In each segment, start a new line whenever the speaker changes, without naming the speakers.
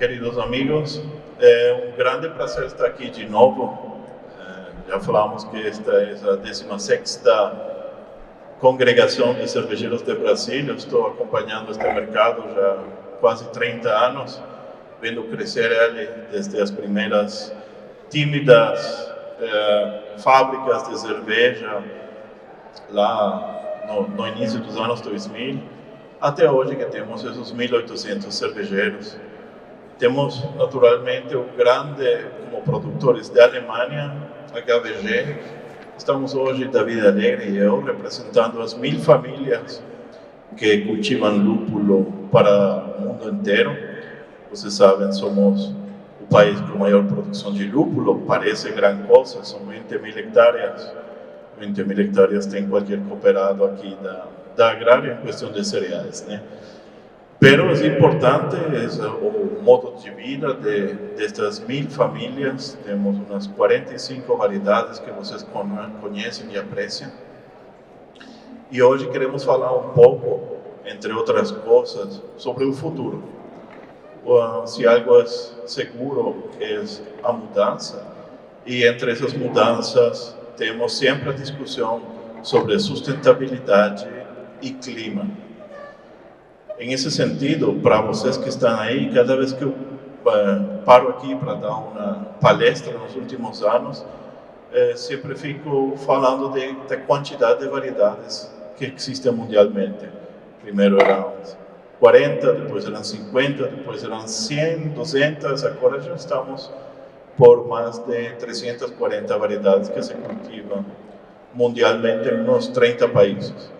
queridos amigos. É um grande prazer estar aqui de novo. Já falamos que esta é a 16ª congregação de cervejeiros de Brasil. Eu estou acompanhando este mercado já há quase 30 anos, vendo crescer ele desde as primeiras tímidas fábricas de cerveja lá no início dos anos 2000, até hoje que temos esses 1.800 cervejeiros. Temos, naturalmente, o grande, como produtores da Alemanha, HVG. Estamos hoje, David Alegre e eu, representando as 1.000 famílias que cultivam lúpulo para o mundo inteiro. Vocês sabem, somos o país com maior produção de lúpulo. Parece grande coisa, são 20.000 hectares. 20.000 hectares tem qualquer cooperado aqui da agrária em questão de cereais, né? Pero é importante o modo de vida destas 1.000 famílias. Temos umas 45 variedades que vocês conhecem e apreciam. E hoje queremos falar um pouco, entre outras coisas, sobre o futuro. Se algo é seguro, é a mudança. E entre essas mudanças, temos sempre a discussão sobre sustentabilidade e clima. Em esse sentido, para vocês que estão aí, cada vez que eu paro aqui para dar uma palestra nos últimos anos, sempre fico falando da quantidade de variedades que existem mundialmente. Primeiro eram 40, depois eram 50, depois eram 100, 200, agora já estamos por mais de 340 variedades que se cultivam mundialmente em uns 30 países.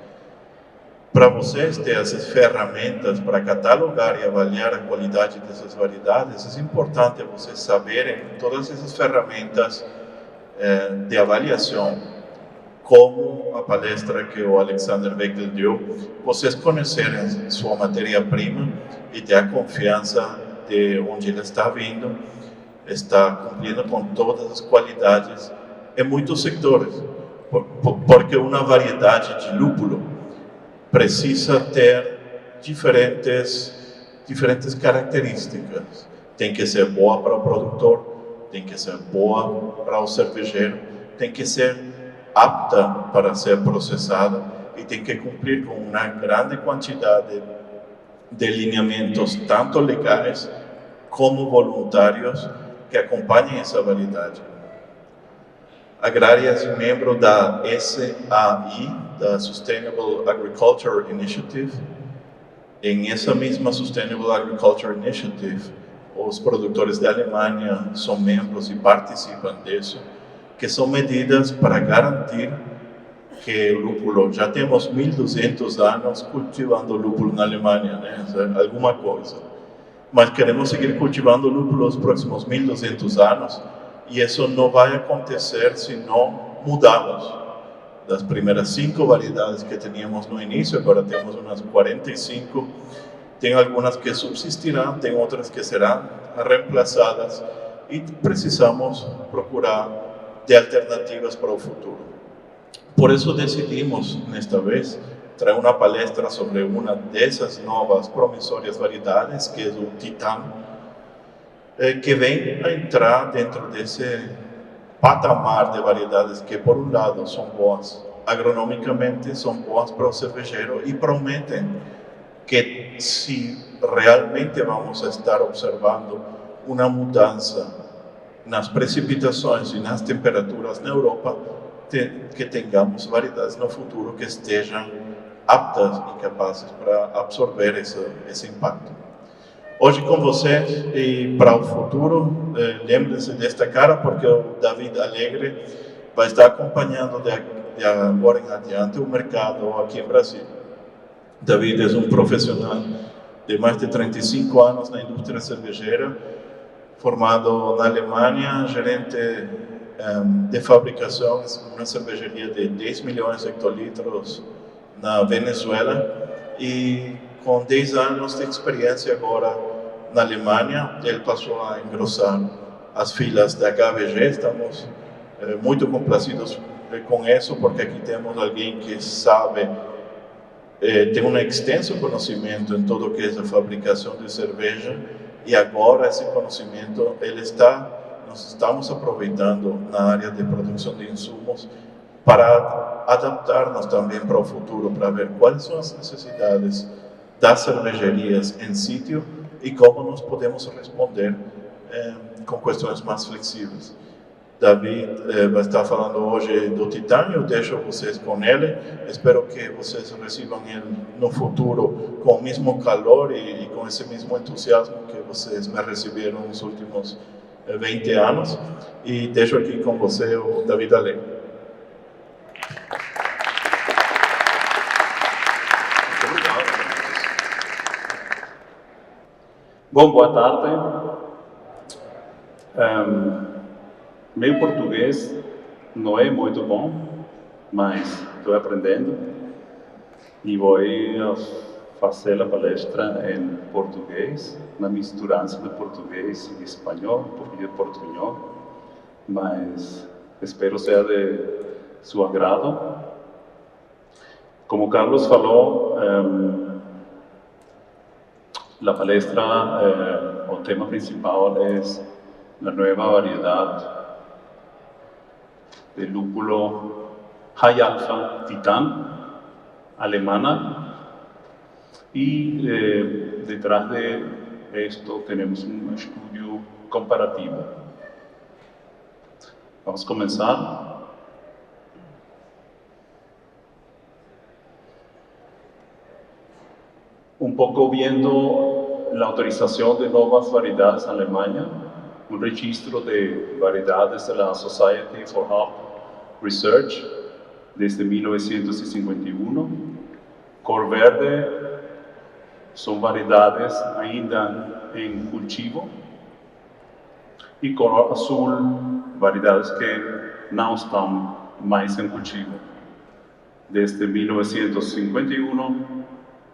Para vocês ter essas ferramentas para catalogar e avaliar a qualidade dessas variedades, é importante vocês saberem todas essas ferramentas de avaliação, como a palestra que o Alexander Weckel deu, vocês conhecerem sua matéria-prima e ter a confiança de onde ela está vindo, está cumprindo com todas as qualidades em muitos setores, porque uma variedade de lúpulo precisa ter diferentes características. Tem que ser boa para o produtor, tem que ser boa para o cervejeiro, tem que ser apta para ser processada e tem que cumprir com uma grande quantidade de lineamentos, tanto legais como voluntários, que acompanhem essa variedade. A Agrária é membro da SAI, da Sustainable Agriculture Initiative. Em essa mesma Sustainable Agriculture Initiative, os produtores da Alemanha são membros e participam disso, que são medidas para garantir que o lúpulo, já temos 1.200 anos cultivando lúpulo na Alemanha, né? Alguma coisa. Mas queremos seguir cultivando lúpulo os próximos 1.200 anos, e isso não vai acontecer se não mudarmos. Das primeiras 5 variedades que teníamos no início, agora temos umas 45. Tem algumas que subsistirão, tem outras que serão reemplaçadas, e precisamos procurar de alternativas para o futuro. Por isso decidimos, nesta vez, trazer uma palestra sobre uma dessas novas promissórias variedades, que é o Titan, que vem a entrar dentro desse patamar de variedades que, por um lado, são boas agronomicamente, são boas para o cervejeiro e prometem que, se realmente vamos estar observando uma mudança nas precipitações e nas temperaturas na Europa, que tenhamos variedades no futuro que estejam aptas e capazes para absorver esse impacto. Hoje com vocês e para o futuro, lembre-se desta cara, porque o David Alegre vai estar acompanhando de agora em adiante o mercado aqui em Brasil. David é um profissional de mais de 35 anos na indústria cervejeira, formado na Alemanha, gerente de fabricação em uma cervejaria de 10 milhões de hectolitros na Venezuela, e com 10 anos de experiência agora na Alemanha, ele passou a engrossar as filas da HVG. Estamos muito complacidos com isso, porque aqui temos alguém que sabe, tem um extenso conhecimento em tudo o que é a fabricação de cerveja, e agora esse conhecimento nós estamos aproveitando na área de produção de insumos para adaptar-nos também para o futuro, para ver quais são as necessidades das cervejarias em sítio e como nós podemos responder com questões mais flexíveis. David vai estar falando hoje do titânio, eu deixo vocês com ele, espero que vocês recebam ele no futuro com o mesmo calor e com esse mesmo entusiasmo que vocês me receberam nos últimos 20 anos, e deixo aqui com você o David Ale.
Bom, boa tarde. Meu português não é muito bom, mas estou aprendendo e vou fazer a palestra em português, na misturança de português e espanhol, um pouquinho de portunhol, mas espero ser de seu agrado. Como Carlos falou, la palestra, o tema principal es la nueva variedad de lúpulo High Alpha Titan alemana, y detrás de esto tenemos un estudio comparativo. Vamos a comenzar. Un poco viendo la autorización de nuevas variedades en Alemania, un registro de variedades de la Society for Hop Research desde 1951. Cor verde son variedades ainda en cultivo y color azul, variedades que no están más en cultivo. Desde 1951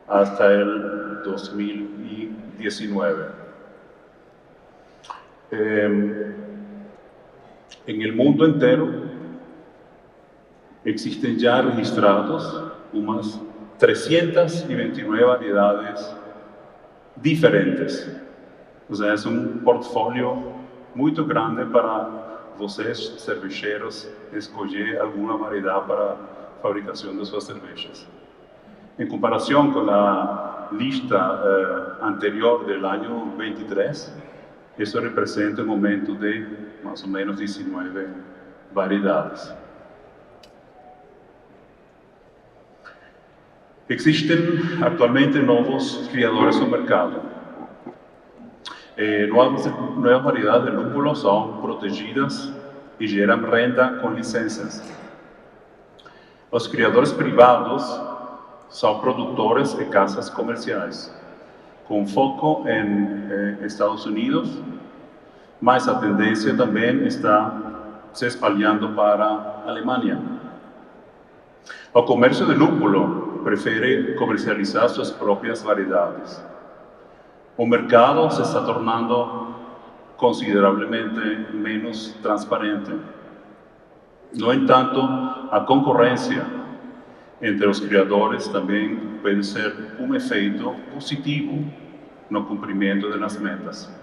hasta el 2019. En el mundo entero existen ya registrados unas 329 variedades diferentes. O sea, es un portfolio muy grande para vocês, cerveceros, escolher alguna variedad para fabricación de sus cervezas. En comparación con la lista anterior del año 23, eso representa un aumento de más o menos 19 variedades. Existen actualmente nuevos criadores en el mercado. Nuevas variedades de lúpulo son protegidas y generan renta con licencias. Los criadores privados son productores de casas comerciales, con foco en Estados Unidos, mas la tendencia también está se espalhando para Alemania. El comercio de lúpulo prefiere comercializar sus propias variedades. El mercado se está tornando considerablemente menos transparente. No en tanto, la concurrencia entre los criadores también puede ser un efecto positivo no cumplimiento de las metas.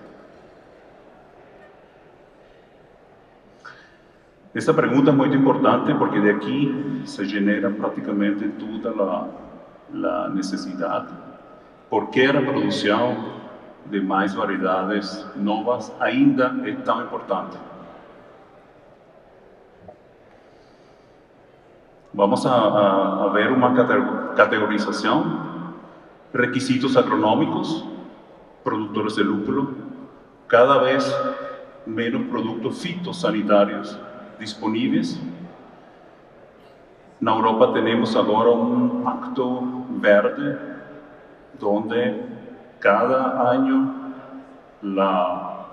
Esta pregunta es muy importante porque de aquí se genera prácticamente toda la necesidad. ¿Por qué la producción de más variedades nuevas ainda es tan importante? Vamos a ver una categorización, requisitos agronómicos, productores de lúpulo, cada vez menos productos fitosanitarios disponibles. En Europa tenemos ahora un pacto verde donde cada año la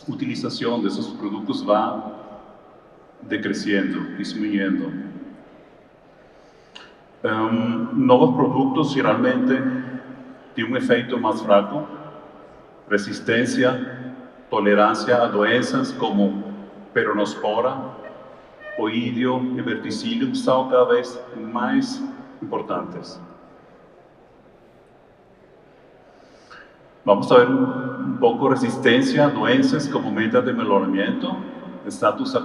utilización de esos productos va decreciendo, disminuyendo. Nuevos productos generalmente tienen un efecto más fraco, resistencia, tolerancia a doenças como peronospora, oídio y verticillium son cada vez más importantes. Vamos a ver un poco resistencia a doenças como meta de melhoramento. Status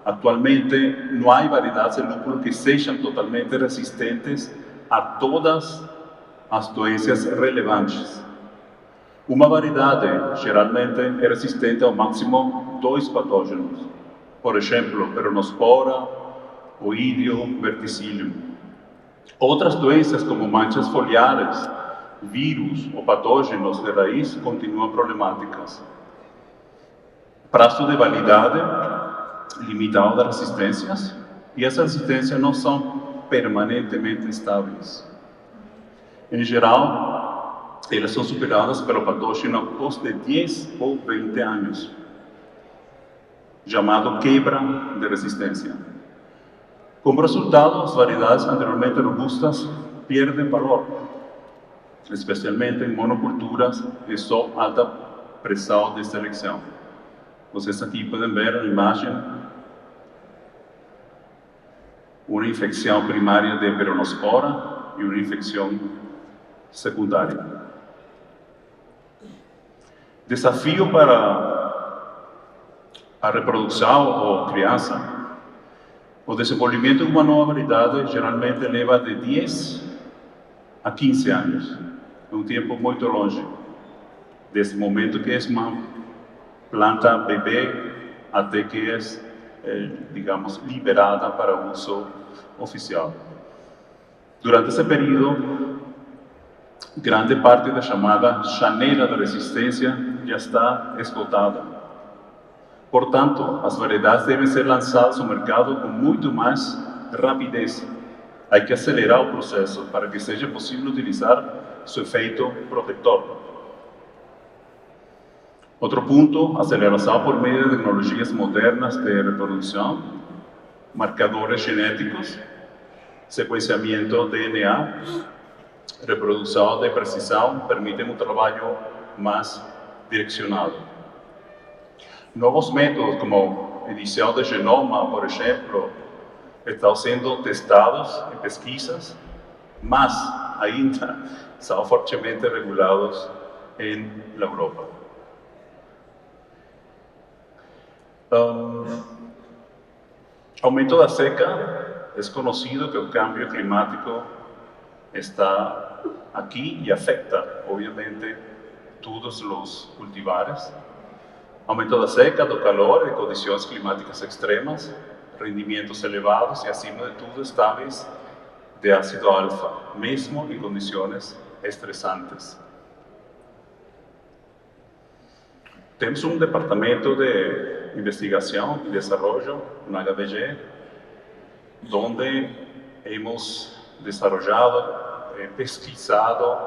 actualmente no hay variedades de lúpulo que sean totalmente resistentes a todas as doenças relevantes. Uma variedade geralmente é resistente ao máximo 2 patógenos, por exemplo, peronospora, oídio, verticillium. Outras doenças como manchas foliares, vírus ou patógenos de raiz continuam problemáticas. Prazo de validade limitado das resistências, e essas resistências não são permanentemente estáveis. Em geral, elas são superadas pelo patógeno após de 10 ou 20 anos, chamado quebra de resistência. Como resultado, as variedades anteriormente robustas perdem valor, especialmente em monoculturas e sob alta pressão de seleção. Vocês aqui podem ver na imagem uma infecção primária de peronospora e uma infecção secundária. Desafio para a reprodução ou criança. O desenvolvimento de uma nova variedade geralmente leva de 10 a 15 anos. É um tempo muito longe, desde o momento que é uma planta bebê até que é, digamos, liberada para uso oficial. Durante esse período, grande parte da chamada janela de resistência já está esgotada. Portanto, as variedades devem ser lançadas ao mercado com muito mais rapidez. Há que acelerar o processo para que seja possível utilizar seu efeito protetor. Outro ponto, aceleração por meio de tecnologias modernas de reprodução, marcadores genéticos, sequenciamento DNA, reprodução de precisão, permitem um trabalho mais direcionado. Novos métodos, como edição de genoma, por exemplo, estão sendo testados em pesquisas, mas ainda são fortemente regulados na Europa. Aumento da seca. É conhecido que o cambio climático está aqui e afeta, obviamente, todos os cultivares. Aumento da seca, do calor e condições climáticas extremas, rendimentos elevados e, acima de tudo, estáveis de ácido alfa, mesmo em condições estressantes. Temos um departamento de investigação e desenvolvimento no HBG, onde hemos desarrollado, pesquisado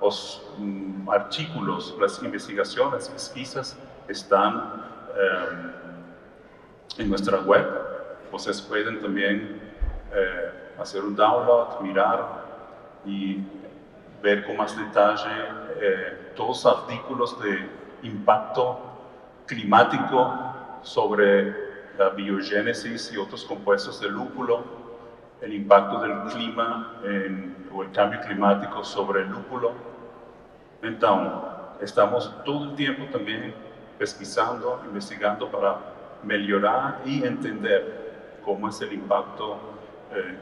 os artículos, as investigações, as pesquisas estão em nossa web. Vocês podem também fazer um download, mirar e ver com mais detalhe todos os artículos de impacto climático sobre a biogênese e outros compostos de lúpulo, o impacto do clima ou o cambio climático sobre o lúpulo. Então, estamos todo o tempo também pesquisando, investigando para melhorar e entender como é o impacto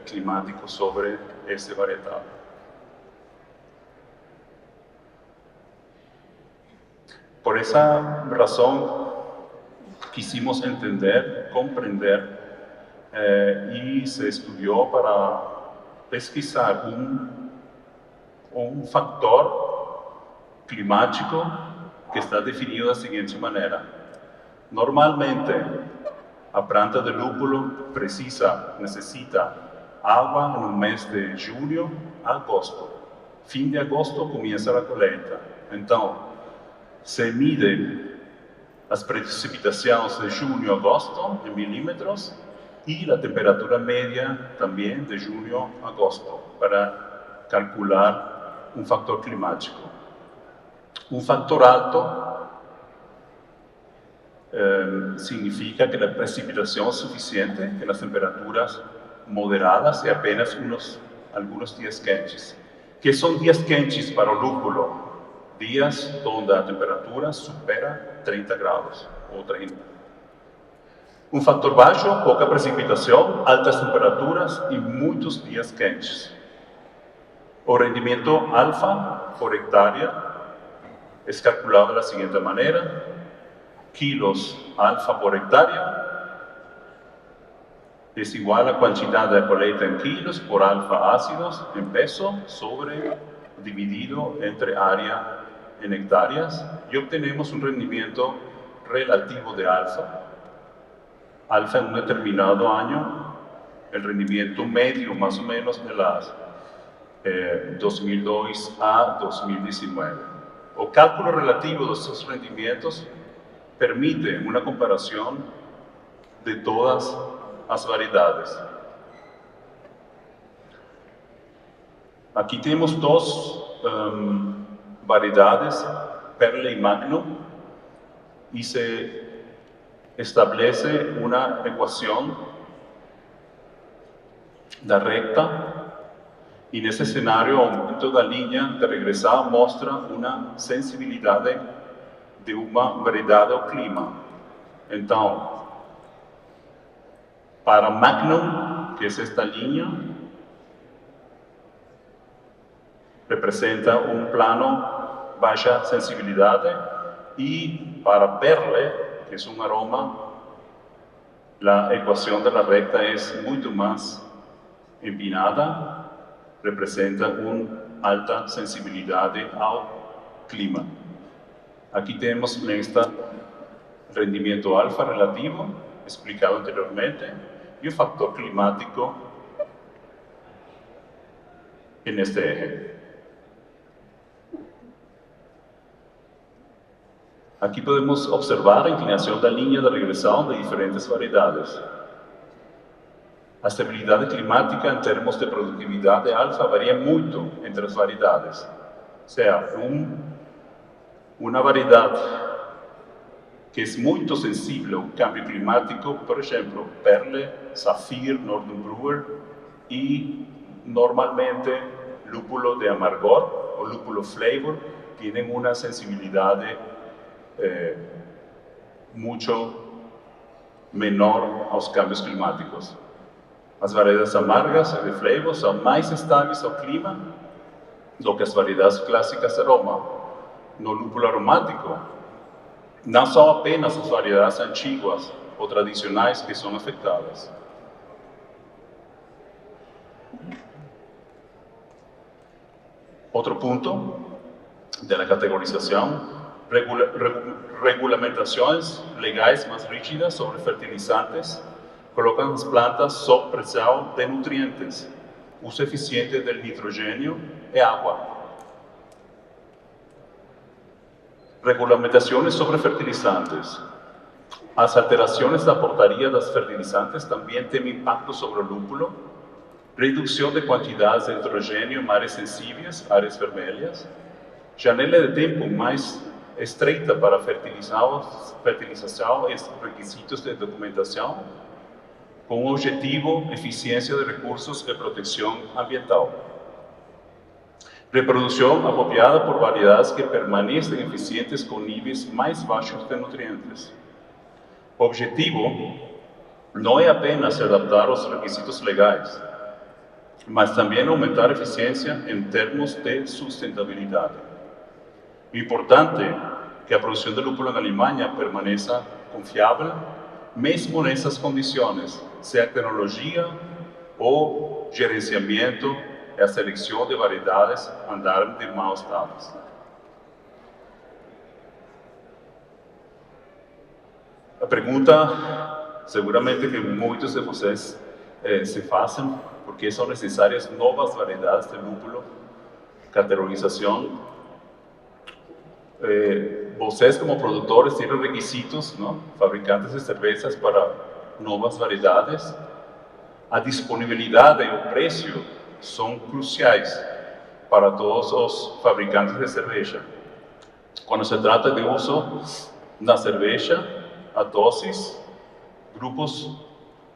climático sobre esse varietal. Por essa razão, quisimos entender, compreender e se estudou para pesquisar um fator climático que está definido da seguinte maneira. Normalmente, a planta de lúpulo necessita água no mês de julho a agosto. Fim de agosto começa a colheita. Então, se mide as precipitações de junho a agosto em milímetros e a temperatura média também de junho a agosto para calcular um fator climático. Um fator alto significa que a precipitação é suficiente, que as temperaturas moderadas e apenas alguns dias quentes. Que são dias quentes para o lúpulo? días donde la temperatura supera 30 grados o 30. Un factor bajo, poca precipitación, altas temperaturas y muchos días quentes. O rendimiento alfa por hectárea es calculado de la siguiente manera: kilos alfa por hectárea es igual a cantidad de coleta en kilos por alfa ácidos en peso dividido entre área en hectáreas, y obtenemos un rendimiento relativo de alfa. Alfa en un determinado año, el rendimiento medio más o menos de las 2002 a 2019. O cálculo relativo de estos rendimientos permite una comparación de todas las variedades. Aquí tenemos dos variedades, Perle y Magnum, y se establece una ecuación da recta, y en ese escenario, el aumento de la línea de regresada muestra una sensibilidad de una variedad o clima. Entonces, para Magnum, que es esta línea, representa un plano baja sensibilidad, y para Perle, que es un aroma, la ecuación de la recta es mucho más empinada, representa una alta sensibilidad al clima. Aquí tenemos este rendimiento alfa relativo, explicado anteriormente, y un factor climático en este eje. Aquí podemos observar la inclinación de la línea de regresión de diferentes variedades. La estabilidad climática en términos de productividad de alfa varía mucho entre las variedades. O sea, una variedad que es muy sensible al cambio climático, por ejemplo, Perle, Zafir, Northern Brewer, y normalmente lúpulo de amargor o lúpulo flavor, tienen una sensibilidad mucho menor a los cambios climáticos. Las variedades amargas de flavor son más estables al clima do que as variedades clássicas de aroma. No lúpulo aromático, não são apenas as variedades antiguas ou tradicionais que são afetadas. Outro ponto da categorização: regulamentações legais mais rígidas sobre fertilizantes colocam as plantas sob pressão de nutrientes, uso eficiente do nitrogênio e água. Regulamentaciones sobre fertilizantes. Las alteraciones de la portaría de los fertilizantes también tienen impacto sobre el lúpulo. Reducción de cantidades de nitrogênio en áreas sensibles, áreas vermelhas. Janela de tiempo más estreita para fertilización y requisitos de documentación, con objetivo, eficiencia de recursos y protección ambiental. Reproducción apropiada por variedades que permanecen eficientes con niveles más bajos de nutrientes. Objetivo no es apenas adaptar los requisitos legales, mas también aumentar eficiencia en términos de sustentabilidad. Importante que la producción de lúpulo en Alemania permanezca confiable, mesmo nessas condiciones, sea tecnología o gerenciamiento, a selección de variedades andaram de maus dados. A pergunta, seguramente que muitos de vocês se fazem, porque são necessárias novas variedades de lúpulo, categorização. Vocês como produtores têm requisitos, não? Fabricantes de cervejas para novas variedades. A disponibilidade e o preço são cruciais para todos os fabricantes de cerveja. Quando se trata de uso na cerveja, a dosis, grupos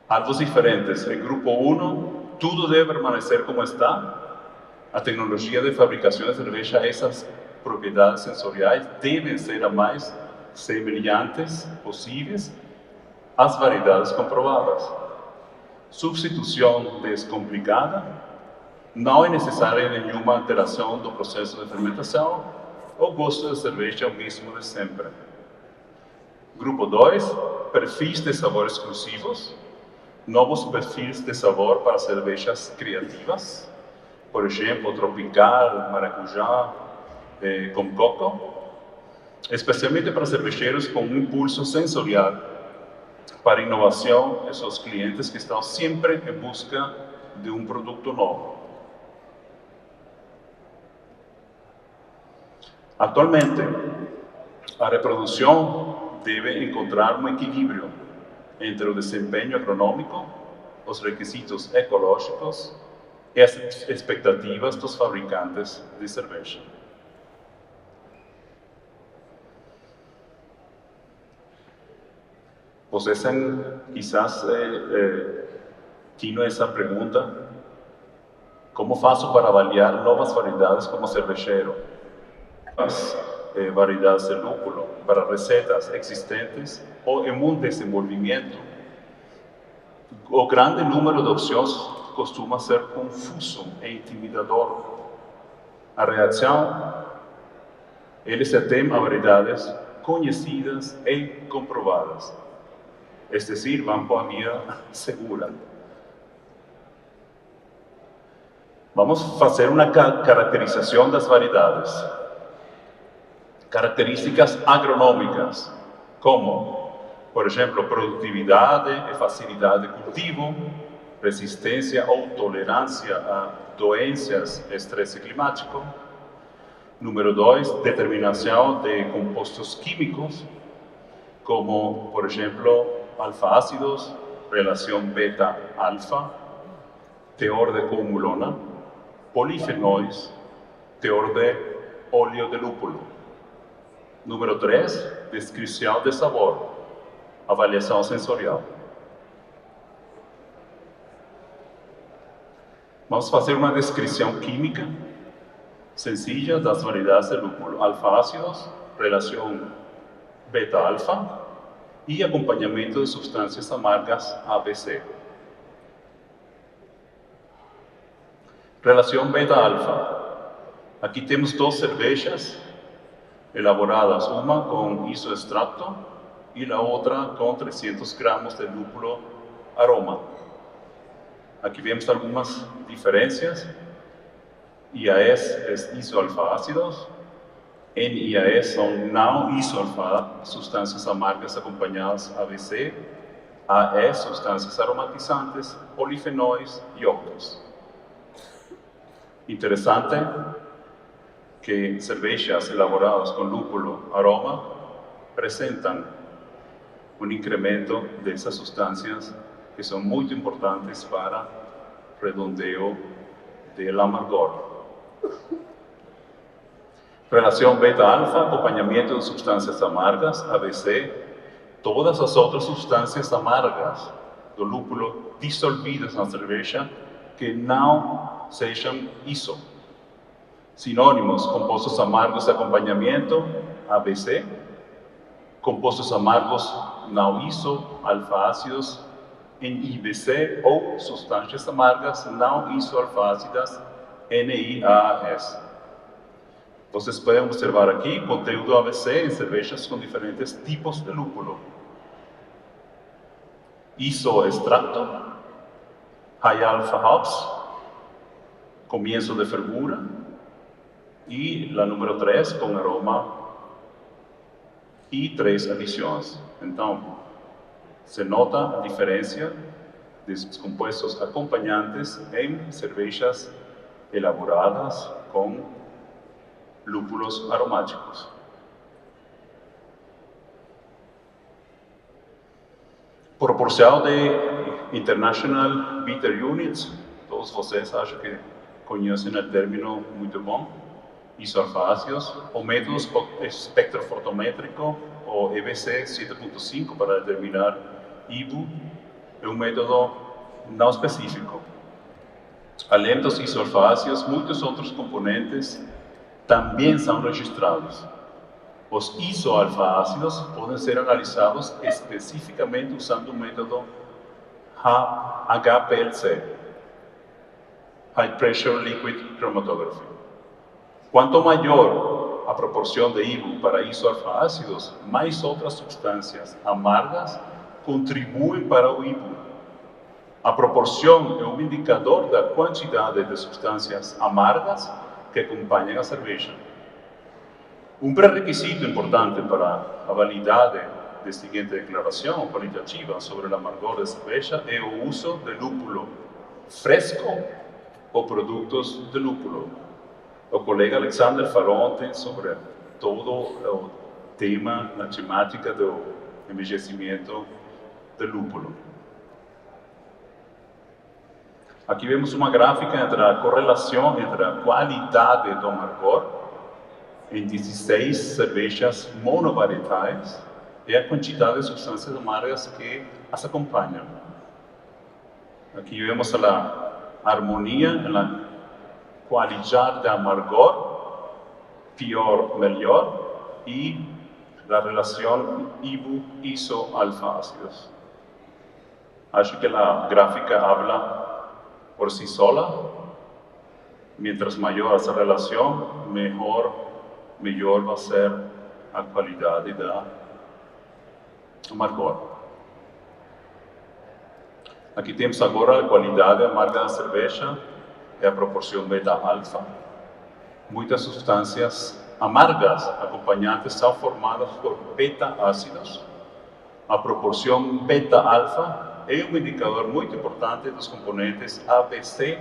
algo diferentes. En grupo 1, tudo deve permanecer como está. A tecnologia de fabricação de cerveja é propriedades sensoriais devem ser as mais semelhantes possíveis às variedades comprovadas. Substituição descomplicada, não é necessária nenhuma alteração do processo de fermentação, o gosto da cerveja é o mesmo de sempre. Grupo 2, perfis de sabor exclusivos, novos perfis de sabor para cervejas criativas, por exemplo, tropical, maracujá, com coco, especialmente para cervejeiros com um impulso sensorial para inovação e seus clientes que estão sempre em busca de um produto novo. Atualmente, a reprodução deve encontrar um equilíbrio entre o desempenho agronômico, os requisitos ecológicos e as expectativas dos fabricantes de cerveja. Vocês quizás tiveram essa pergunta: como faço para avaliar novas variedades como cervejeiro? As variedades de lúpulo para receitas existentes ou em um desenvolvimento. O grande número de opções costuma ser confuso e intimidador. A reação, eles se tem a variedades conhecidas e comprovadas. É decir, vão por a via segura. Vamos fazer uma caracterização das variedades. Características agronômicas, como, por exemplo, produtividade e facilidade de cultivo, resistência ou tolerância a doenças e estresse climático. Número 2, determinação de compostos químicos, como, por exemplo, alfa-ácidos, relação beta-alfa, teor de coumulona, polifenóis, teor de óleo de lúpulo. Número 3, descrição de sabor, avaliação sensorial. Vamos fazer uma descrição química sencilla das variedades de lúpulo. Alfa-ácidos, relação beta-alfa e acompanhamento de substâncias amargas ABC. Relação beta-alfa. Aqui temos duas cervejas elaboradas, uma com isoextracto e a outra com 300 gramos de lúpulo aroma. Aqui vemos algumas diferenças. IAS é isoalfa-ácidos, NIAS são não isoalfa, substâncias amargas acompanhadas ABC, AS, substâncias aromatizantes, polifenóis e outros. Interessante que cervejas elaboradas com lúpulo aroma apresentam um incremento dessas substâncias que são muito importantes para redondeo do amargor. Relação beta-alfa, acompanhamento de substâncias amargas, ABC, todas as outras substâncias amargas do lúpulo dissolvidas na cerveja que não sejam iso. Sinônimos: compostos amargos de acompanhamento, ABC, compostos amargos não iso, alfa-ácidos, NIBC, ou substâncias amargas não isoalfa-ácidas, NIAS. Vocês podem observar aqui conteúdo ABC em cervejas com diferentes tipos de lúpulo. Isoextracto, high alpha hops, comienzo de fervura, e a número 3 com aroma e 3 adições. Então, se nota a diferença desses compostos acompanhantes em cervejas elaboradas com lúpulos aromáticos. Proporção de International Bitter Units, todos vocês acham que conhecem o termo muito bom, isoalfa-ácidos, o método espectrofotométrico, o EBC 7.5 para determinar IBU, é um método não específico. Além dos isoalfa-ácidos, muitos outros componentes também são registrados. Os isoalfa-ácidos podem ser analisados especificamente usando o método HPLC, High Pressure Liquid Chromatography. Quanto maior a proporção de IBU para isoalfa-ácidos, mais outras substâncias amargas contribuem para o IBU. A proporção é um indicador da quantidade de substâncias amargas que acompanham a cerveja. Um pré-requisito importante para a validade da seguinte declaração qualitativa sobre o amargor da cerveja é o uso de lúpulo fresco ou produtos de lúpulo. O colega Alexander falou ontem sobre todo o tema, a temática do envelhecimento de lúpulo. Aqui vemos uma gráfica entre a correlação entre a qualidade do amargor em 16 cervejas monovarietais e a quantidade de substâncias amargas que as acompanham. Aqui vemos a harmonia na qualidade de amargor, pior, melhor, e a relação IBU-iso-alfa-ácidos. Acho que a gráfica habla por si sola. Mientras maior essa relação, melhor vai ser a qualidade da amargor. Aqui temos agora a qualidade amarga da cerveja e a proporção beta-alfa. Muitas substâncias amargas acompanhantes são formadas por beta-ácidos. A proporção beta-alfa é um indicador muito importante dos componentes ABC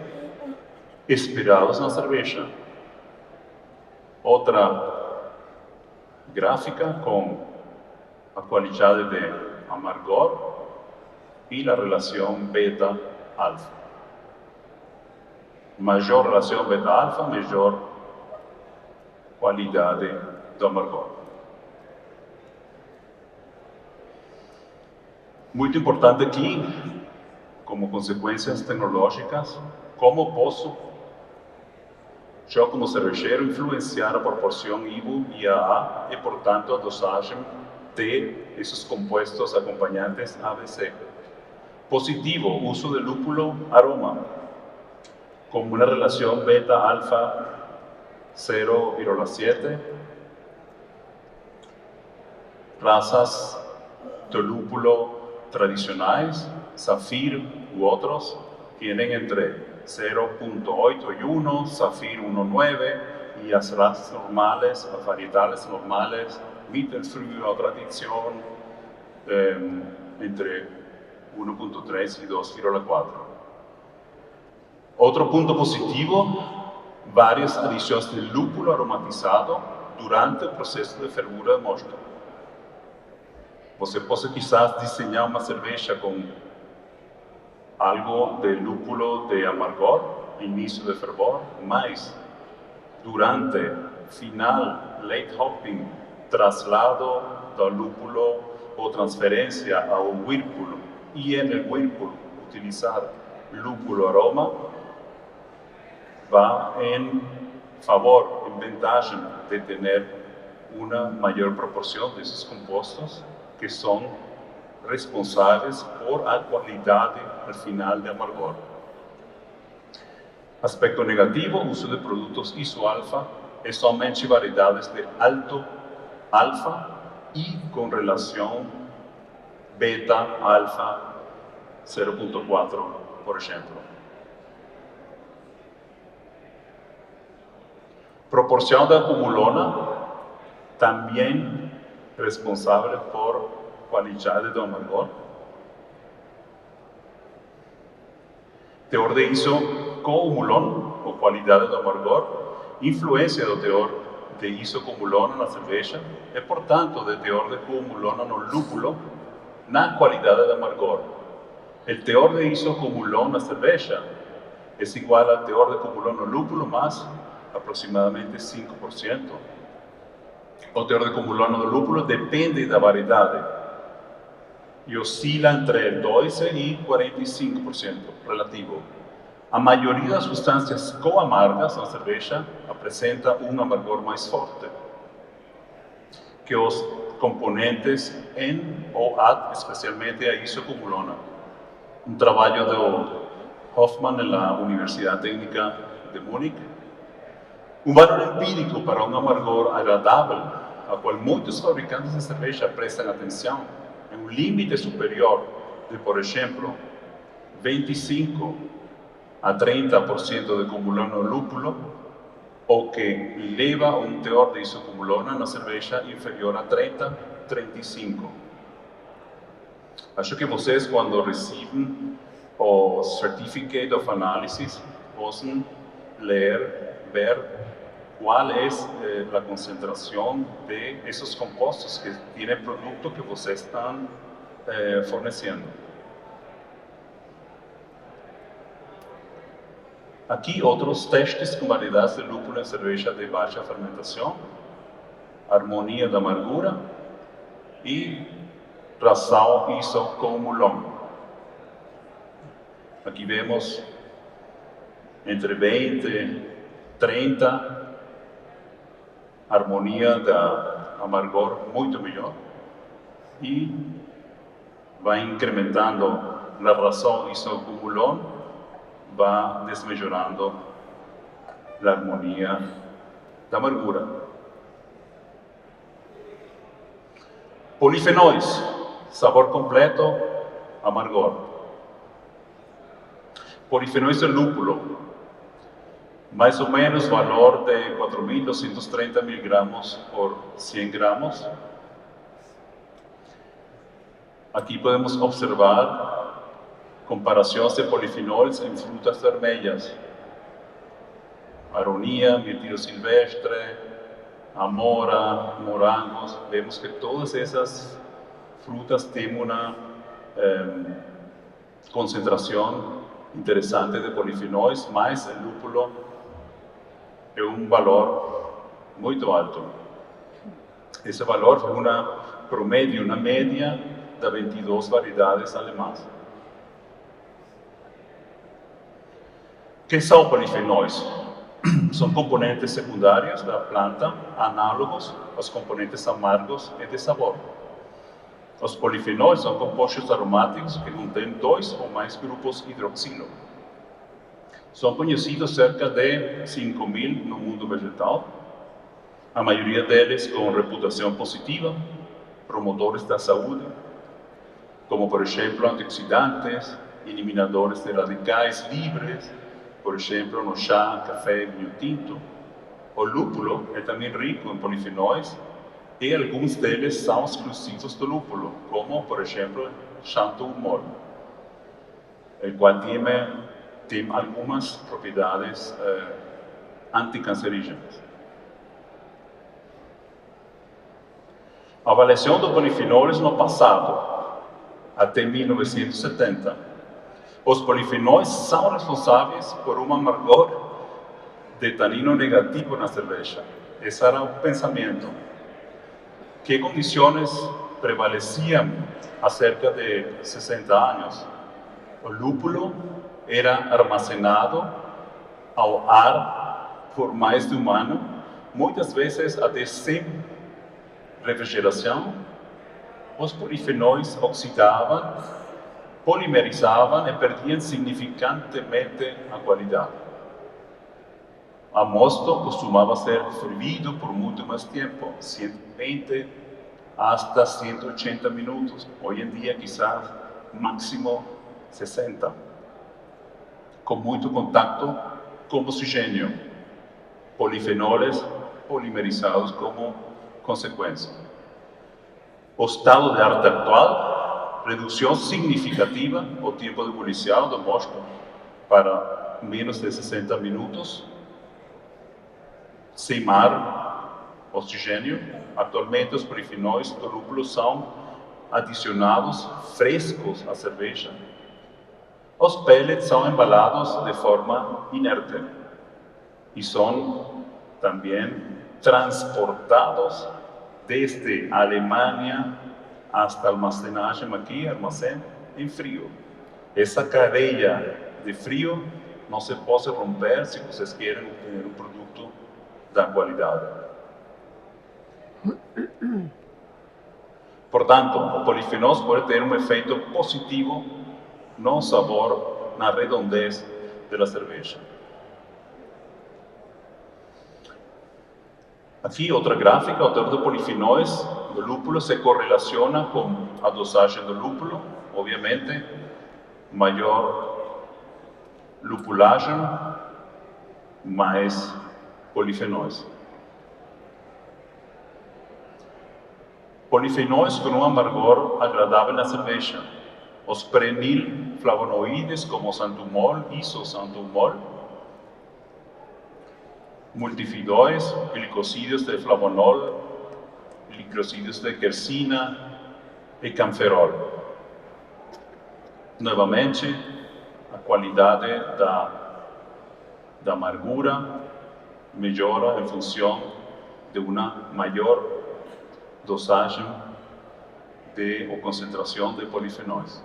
esperados na cerveja. Outra gráfica com a qualidade de amargor e a relação beta-alfa. Maior relação beta-alfa, melhor qualidade do amargor. Muito importante aqui, como consequências tecnológicas, como posso eu, como cervejeiro, influenciar a proporção IBU e AA e, portanto, a dosagem de esses compostos acompanhantes ABC. Positivo, uso de lúpulo aroma, com uma relação beta-alfa 0,7. Razas de lúpulo tradicionais, Zafir u otros, tienen entre 0.8 y 1, Zafir 1.9, y as razas normales, as variedades normales, Mittelfrüh o Tradición, entre 1.3 y 2,4. Outro ponto positivo, várias adições de lúpulo aromatizado durante o processo de fervura de mosto. Você pode quizás desenhar uma cerveja com algo de lúpulo de amargor, início de fervor, mas durante final, late hopping, traslado do lúpulo ou transferência ao whirlpool e no whirlpool utilizar lúpulo aroma, vai em favor, em vantagem de ter uma maior proporção desses compostos que são responsáveis por a qualidade al final de amargor. Aspecto negativo, uso de produtos iso-alfa e somente variedades de alto alfa e com relação beta-alfa 0.4, por exemplo. Proporção da acumulona, também responsável por qualidade do amargor. Teor de isocomulona, ou qualidade do amargor, influência do teor de isocomulona na cerveja e, portanto, de teor de comulona no lúpulo na qualidade do amargor. O teor de isocomulona na cerveja é igual ao teor de comulona no lúpulo, mais aproximadamente 5%. O teor de comulona no lúpulo depende da variedade e oscila entre 12% e 45% relativo. A maioria das substâncias co-amargas na cerveja apresenta um amargor mais forte que os componentes N ou AD, especialmente a isocumulona. Um trabalho do Hoffman na Universidade Técnica de Múnich. Um valor empírico para um amargor agradável, a qual muitos fabricantes de cerveja prestam atenção, é um limite superior de, por exemplo, 25 a 30% de cumulona no lúpulo, ou que leva um teor de isocumulona na cerveja inferior a 30, 35. Acho que vocês, quando recebem o Certificate of Analysis, possam ler, ver qual é a concentração de esses compostos que tem o produto que vocês estão fornecendo. Aqui outros testes com variedades de lúpulo em cerveja de baixa fermentação, harmonia da amargura e razão isocumulon. Aqui vemos entre 20, 30, harmonia da amargor muito melhor e vai incrementando na razão isocumulon, vai desmejorando a harmonia da amargura. Polifenóis, sabor completo, amargor. Polifenóis de lúpulo, mais ou menos valor de 4.230 miligramos por 100 gramos. Aqui podemos observar comparações de polifenóis em frutas vermelhas. Aronia, mirtillo silvestre, amora, morangos. Vemos que todas essas frutas têm uma concentração interessante de polifenóis, mas o lúpulo é um valor muito alto. Esse valor é uma promédio, uma média de 22 variedades alemãs. O que são polifenóis? São componentes secundários da planta, análogos aos componentes amargos e de sabor. Os polifenóis são compostos aromáticos que contêm 2 ou mais grupos hidroxilo. São conhecidos cerca de 5.000 no mundo vegetal, a maioria deles com reputação positiva, promotores da saúde, como por exemplo antioxidantes, eliminadores de radicais livres, por exemplo no chá, café e vinho tinto. O lúpulo é também rico em polifenóis e alguns deles são exclusivos do lúpulo, como por exemplo xanthumol, o qual tem algumas propriedades anticancerígenas. A avaliação de polifenóis no passado, até 1970. Os polifenóis são responsáveis por um amargor de tanino negativo na cerveja. Esse era o pensamento. Que condições prevaleciam há cerca de 60 anos? O lúpulo era armazenado ao ar por mais de um ano, muitas vezes até sem refrigeração. Os polifenóis oxidavam, polimerizavam e perdiam significantemente a qualidade. A mosto costumava ser fervido por muito mais tempo, 120 hasta 180 minutos. Hoje em dia, quizás, máximo 60. Com muito contato com oxigênio. Polifenóis polimerizados como consequência. O estado de arte atual, redução significativa do tempo de ebulição do mosto para menos de 60 minutos, sem ar, oxigênio. Atualmente os polifenóis do lúpulo são adicionados frescos à cerveja. Os pellets são embalados de forma inerte e são também transportados desde a Alemanha hasta almacenagem aqui, armazém em frio. Essa cadeia de frio não se pode romper se vocês querem obter um produto da qualidade. Portanto, o polifenol pode ter um efeito positivo no sabor, na redondez da cerveja. Aqui, outra gráfica, o teor de polifenóis do lúpulo se correlaciona com a dosagem do lúpulo. Obviamente, maior lupulagem, mais polifenóis. Polifenóis com um amargor agradável na cerveja. Os prenilflavonoides como o santumol, isosantumol, multifidóis, glicosídeos de flavonol, glicosídeos de quercina e camferol. Novamente, a qualidade da amargura melhora em função de uma maior dosagem ou concentração de polifenóis.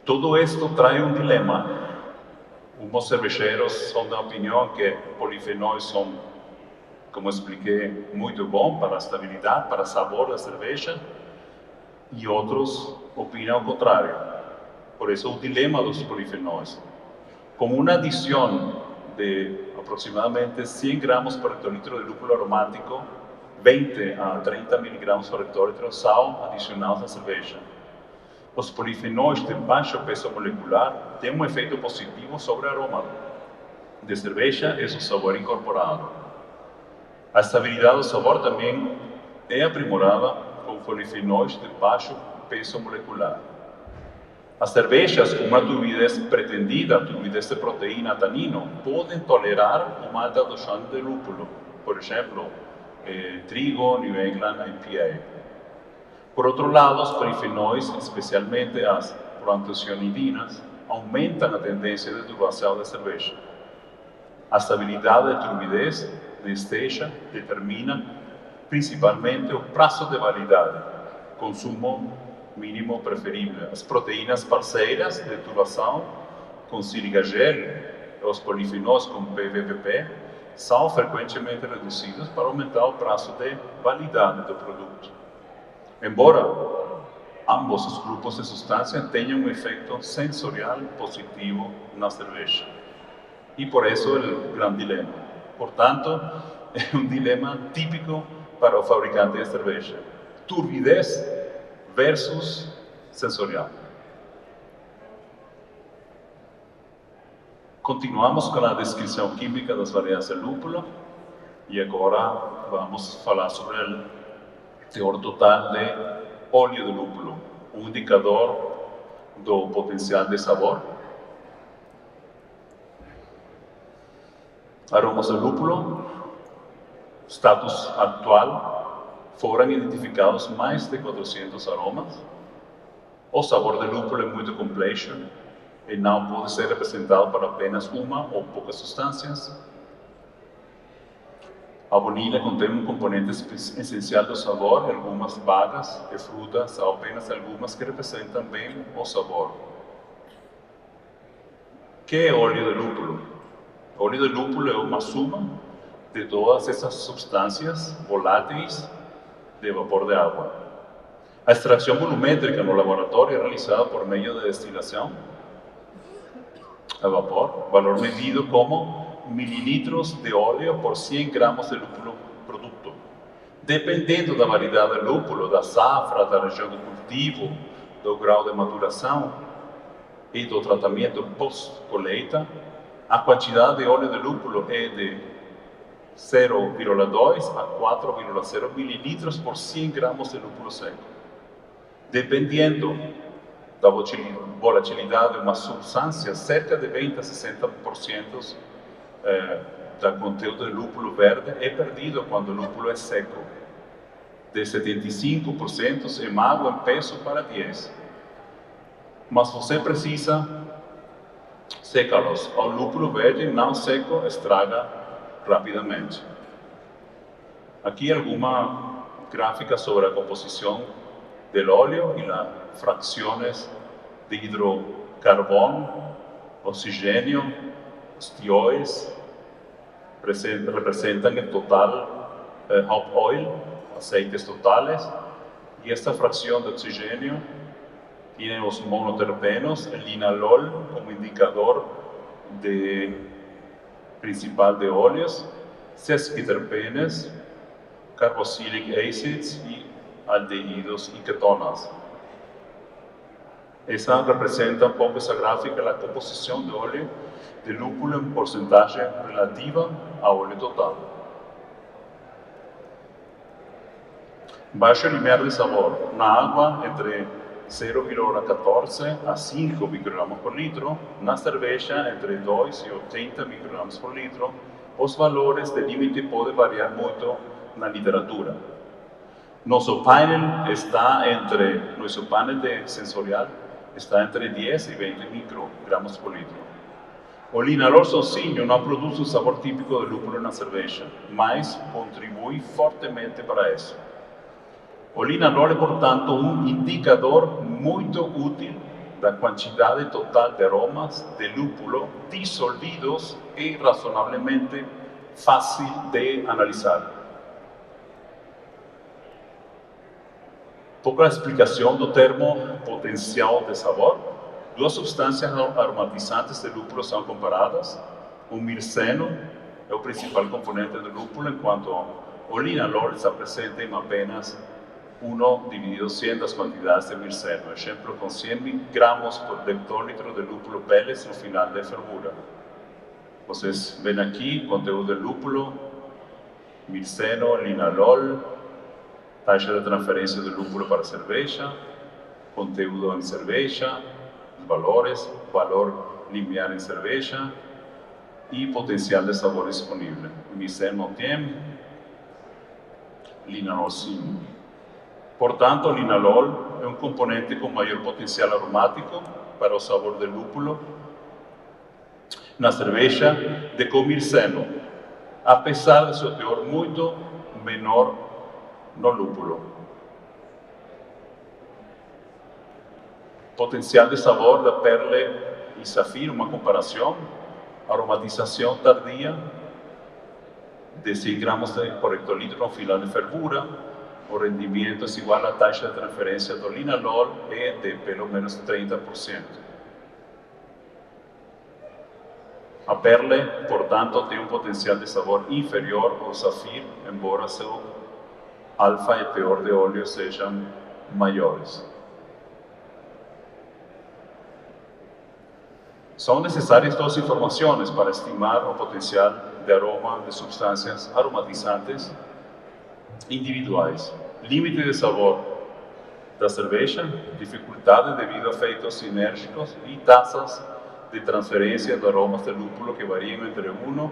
Todo esto traz um dilema. Alguns cervejeiros são da opinião que polifenóis são, como expliquei, muito bom para a estabilidade, para o sabor da cerveja, e outros opinam o contrário. Por isso, o dilema dos polifenóis. Com uma adição de aproximadamente 100 gramos por hectolitro de lúpulo aromático, 20 a 30 miligramas por hectolitro são adicionados à cerveja. Os polifenóis de baixo peso molecular têm um efeito positivo sobre o aroma de cerveja e seu sabor incorporado. A estabilidade do sabor também é aprimorada com polifenóis de baixo peso molecular. As cervejas com uma turbidez pretendida, turbidez de proteína, tanino, podem tolerar uma alta dosagem de lúpulo. Por exemplo, trigo, New England IPA. Por outro lado, os polifenóis, especialmente as proantocianidinas, aumentam a tendência de turbação da cerveja. A estabilidade de turbidez de esteja determina principalmente o prazo de validade, consumo mínimo preferível. As proteínas parceiras de turbação, com sílica gel, os polifenóis com PVPP, são frequentemente reduzidos para aumentar o prazo de validade do produto. Embora ambos os grupos de substância tenham um efeito sensorial positivo na cerveja. E por isso o grande dilema. Portanto, é um dilema típico para o fabricante de cerveja. Turbidez versus sensorial. Continuamos com a descrição química das variedades de lúpulo e agora vamos falar sobre o teor total de óleo de lúpulo, um indicador do potencial de sabor. Aromas de lúpulo, status atual, foram identificados mais de 400 aromas. O sabor de lúpulo é muito complexo e não pode ser representado por apenas uma ou poucas substâncias. A baunilha contém um componente essencial do sabor, algumas vagas e frutas, há apenas algumas que representam bem o sabor. O que é óleo de lúpulo? O óleo de lúpulo é uma soma de todas essas substâncias voláteis de vapor de água. A extração volumétrica no laboratório é realizada por meio de destilação a vapor, valor medido como mililitros de óleo por 100 gramos de lúpulo produto. Dependendo da variedade de lúpulo, da safra, da região do cultivo, do grau de maturação e do tratamento pós-colheita, a quantidade de óleo de lúpulo é de 0,2 a 4,0 mililitros por 100 gramos de lúpulo seco. Dependendo da volatilidade de uma substância, cerca de 20 a 60% do conteúdo de lúpulo verde é perdido quando o lúpulo é seco. De 75% em água em peso para 10%. Mas você precisa secá-los. O lúpulo verde não seco estraga rapidamente. Aqui alguma gráfica sobre a composição do óleo e as frações de hidrocarburo carvão, oxigênio, ostioes, representan el total hop oil, aceites totales, y esta fracción de oxígeno tiene los monoterpenos, el linalol como indicador principal de óleos, sesquiterpenes, carboxylic acids y aldehídos y ketonas. Esa representa un poco esa gráfica la composición de óleo de lúpulo en porcentaje relativa a óleo total. Baixo limiar de sabor. Na água entre 0,14 a 5 microgramos por litro. Na cerveja entre 2 e 80 microgramos por litro. Os valores de límite podem variar muito na literatura. Nosso panel sensorial está entre 10 e 20 microgramos por litro. O linalol sozinho não produz o sabor típico do lúpulo na cerveja, mas contribui fortemente para isso. O linalol é, portanto, um indicador muito útil da quantidade total de aromas de lúpulo dissolvidos e razonavelmente fácil de analisar. Pouca explicação do termo potencial de sabor. Duas substâncias aromatizantes de lúpulo são comparadas. O mirceno é o principal componente do lúpulo, enquanto o linalol está presente em apenas 1 dividido 100 das quantidades de mirceno. Exemplo, com 100 gramos por hectolitro de lúpulo Pellets no final de fervura. Vocês veem aqui conteúdo de lúpulo, mirceno, linalol, taxa de transferência do lúpulo para a cerveja, conteúdo em cerveja, valores, valor limiar em cerveja e potencial de sabor disponível. Mirceno não tem, linalol sim. Portanto, o linalol é um componente com maior potencial aromático para o sabor do lúpulo na cerveja do que o mirceno, apesar de seu teor muito menor no lúpulo. Potencial de sabor da Perle e Zafir, uma comparação. Aromatização tardia de 100 gramos por hectolitro no final de fervura. O rendimento é igual à taxa de transferência do linalol é de pelo menos 30%. A Perle, portanto, tem um potencial de sabor inferior ao Zafir, embora seu alfa e teor de óleo sejam maiores. São necessárias duas informações para estimar o potencial de aroma de substâncias aromatizantes individuais. Limite de sabor da cerveja, dificuldade devido a efeitos sinérgicos e taxas de transferência de aromas de lúpulo que variam entre 1%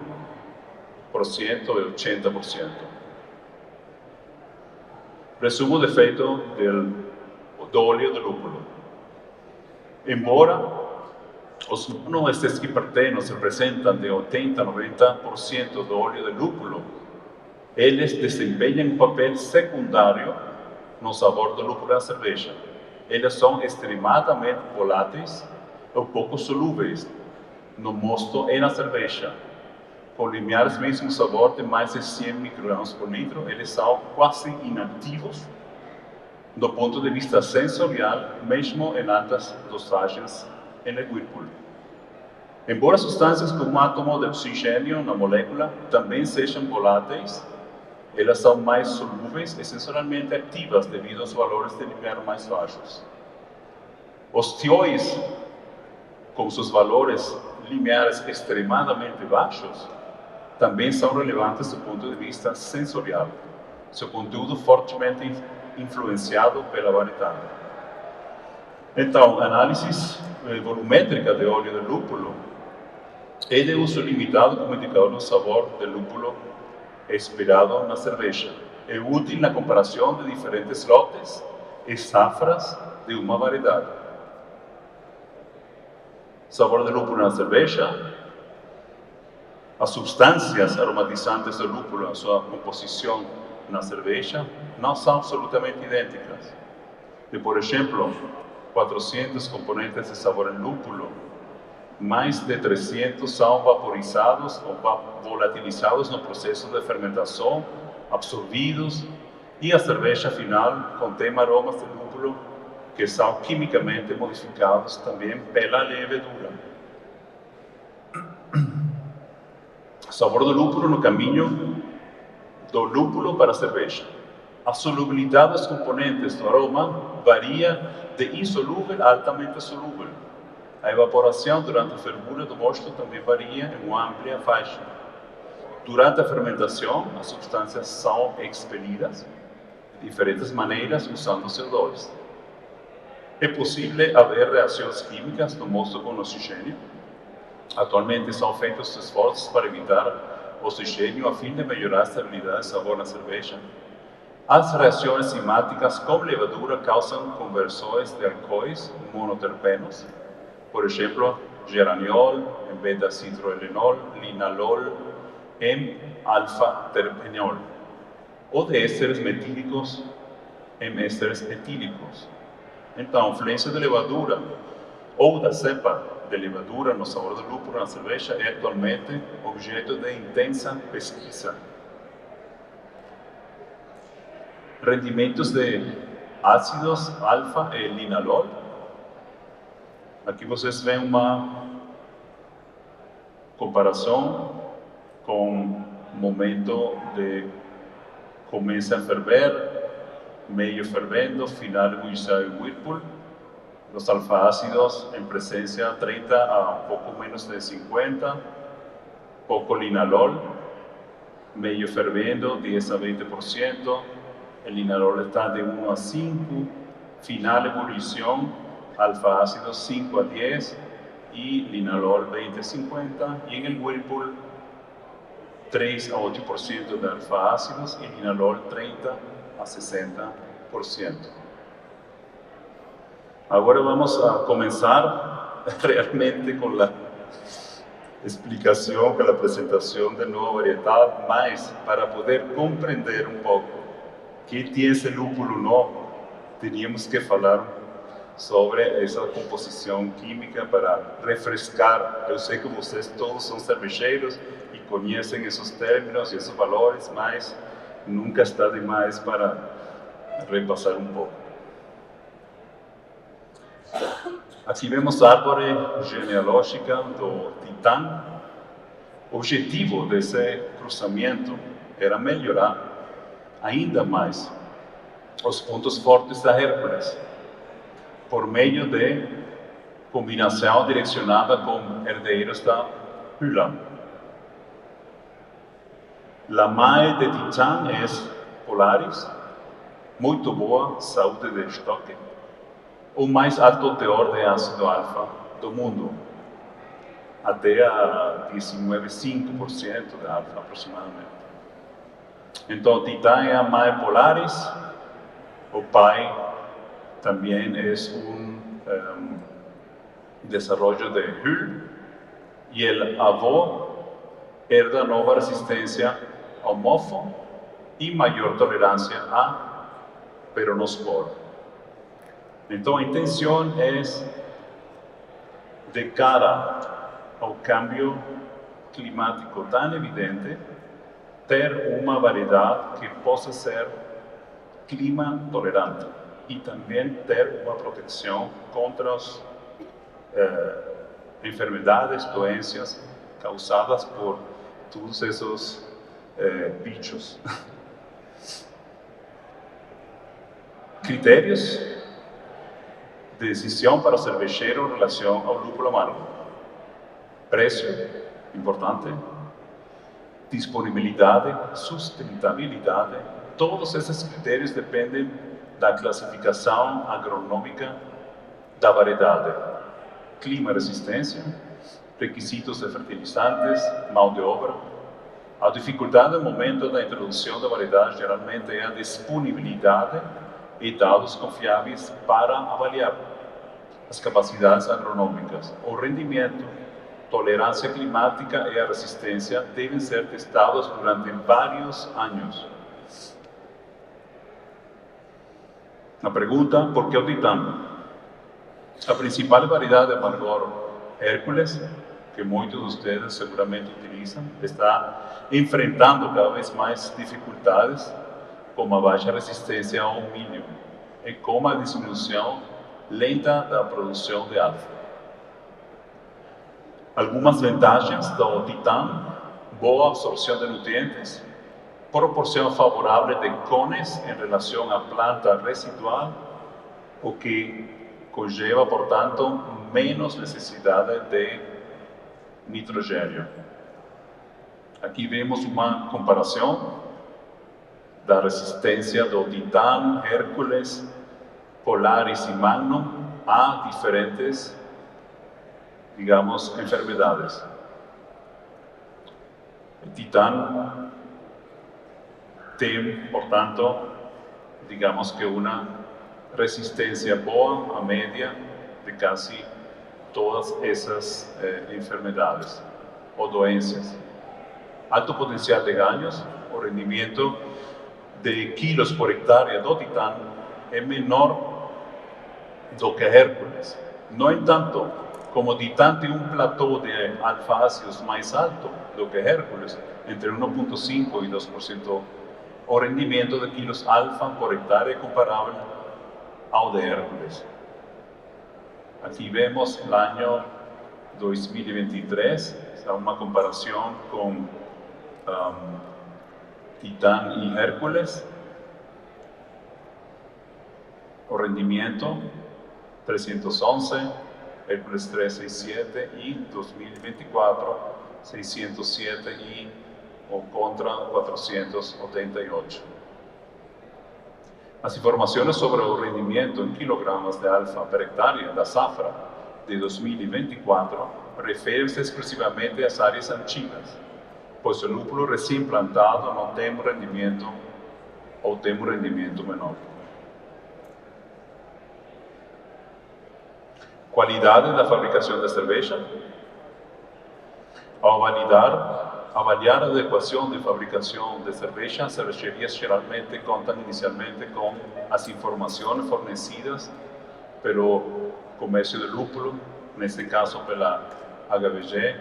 e 80%. Resumo de efeito do óleo de lúpulo. Embora os monoestesquipertenos representam de 80 a 90% do óleo de lúpulo, eles desempenham um papel secundário no sabor do lúpulo da cerveja. Eles são extremadamente voláteis ou pouco solúveis no mosto e na cerveja. Com limiares mesmo sabor de mais de 100 microgramos por litro, eles são quase inativos do ponto de vista sensorial, mesmo em altas dosagens em Whirlpool. Embora substâncias como um átomo de oxigênio na molécula também sejam voláteis, elas são mais solúveis e sensorialmente ativas devido aos valores de limiar mais baixos. Os tióis, com seus valores limiares extremadamente baixos, também são relevantes do ponto de vista sensorial, seu conteúdo fortemente influenciado pela variedade. Então, análise volumétrica de óleo de lúpulo é de uso limitado como indicador do sabor de lúpulo esperado na cerveja. É útil na comparação de diferentes lotes e safras de uma variedade. Sabor de lúpulo na cerveja. As substâncias aromatizantes do lúpulo, a sua composição na cerveja, não são absolutamente idênticas. E, por exemplo, 400 componentes de sabor em lúpulo, mais de 300 são vaporizados ou volatilizados no processo de fermentação, absorvidos, e a cerveja final contém aromas de lúpulo que são quimicamente modificados também pela levedura. O sabor do lúpulo no caminho do lúpulo para a cerveja. A solubilidade dos componentes do aroma varia de insolúvel a altamente solúvel. A evaporação durante a fervura do mosto também varia em uma ampla faixa. Durante a fermentação, as substâncias são expelidas de diferentes maneiras usando CO2. É possível haver reações químicas no mosto com oxigênio. Atualmente são feitos esforços para evitar oxigênio a fim de melhorar a estabilidade de sabor na cerveja. As reações enzimáticas com levadura causam conversões de alcoóis monoterpenos, por exemplo, geraniol em beta-citroelenol, linalol em alfa-terpenol, ou de ésteres metílicos em ésteres etílicos. Então, a influência de levadura ou da cepa de levadura no sabor do lúpulo na cerveja é atualmente objeto de intensa pesquisa. Rendimentos de ácidos alfa e linalol. Aqui vocês veem uma comparação com o momento de começa a ferver, meio fervendo, final ebullição e whirlpool. Os alfa-ácidos em presença 30 a um pouco menos de 50, pouco linalol, meio fervendo 10 a 20%, o linalol está de 1 a 5, final ebullição, alfa-ácidos 5 a 10 e linalol 20 a 50, e em el whirlpool 3 a 8% de alfa-ácidos e linalol 30 a 60%. Agora vamos a começar realmente com a explicação, com a apresentação de nova variedade, mas para poder compreender um pouco o que tem esse lúpulo novo, teríamos que falar sobre essa composição química para refrescar. Eu sei que vocês todos são cervejeiros e conhecem esses términos e esses valores, mas nunca está demais para repassar um pouco. Aqui vemos a árvore genealógica do Titã. O objetivo desse cruzamento era melhorar ainda mais os pontos fortes da Hércules, por meio de combinação direcionada com herdeiros da Hyla. A mãe de Titã é Polaris, muito boa saúde de estoque, o mais alto teor de ácido alfa do mundo, até a 19,5% de alfa aproximadamente. Então, Titã é a mãe Polaris, o pai também é desarrollo de Hyl, e o avô herda nova resistência ao mofo e maior tolerância a peronospora. Então, a intenção é, de cara ao câmbio climático tão evidente, ter uma variedade que possa ser clima tolerante e também ter uma proteção contra as enfermidades, doenças causadas por todos esses bichos. Critérios de decisão para o cervejeiro em relação ao lúpulo amargo. Preço, importante. Disponibilidade, sustentabilidade. Todos esses critérios dependem da classificação agronômica da variedade. Clima e resistência, requisitos de fertilizantes, mão de obra. A dificuldade no momento da introdução da variedade geralmente é a disponibilidade e dados confiáveis para avaliar as capacidades agronômicas. O rendimento, tolerância climática e a resistência devem ser testados durante vários anos. A pergunta, por que o Titã? La principal variedad de amargor Hércules, que muchos de ustedes seguramente utilizan, está enfrentando cada vez más dificultades, como a baixa resistência ao milho e com a diminuição lenta da produção de alfa. Algumas vantagens do Titan: boa absorção de nutrientes, proporção favorável de cones em relação à planta residual, o que conlleva, portanto, menos necessidade de nitrogênio. Aqui vemos uma comparação da resistência do Titan, Hércules, Polaris e Magnum a diferentes, digamos, enfermedades. O Titan tem, portanto, digamos que uma resistência boa, a média, de quase todas essas enfermedades ou doenças. Alto potencial de ganhos, o rendimento de quilos por hectárea do Titan é menor do que Hércules. No entanto, como o Titan tem um platô de alfa-ácidos mais alto do que Hércules, entre 1,5% e 2%, o rendimento de quilos alfa por hectárea é comparável ao de Hércules. Aqui vemos o ano 2023, uma comparação com Titan e Hércules. O rendimento 311, Hércules 367 e 2024 607 e o contra 488. As informações sobre o rendimento em quilogramas de alfa per hectárea da safra de 2024 referem-se exclusivamente às áreas antigas, pois o lúpulo recém-plantado não tem rendimento ou tem um rendimento menor. Qualidade da fabricação da cerveja. Ao avaliar a adequação de fabricação de cerveja, as cervejarias geralmente contam inicialmente com as informações fornecidas pelo comércio de lúpulo, neste caso pela HBG.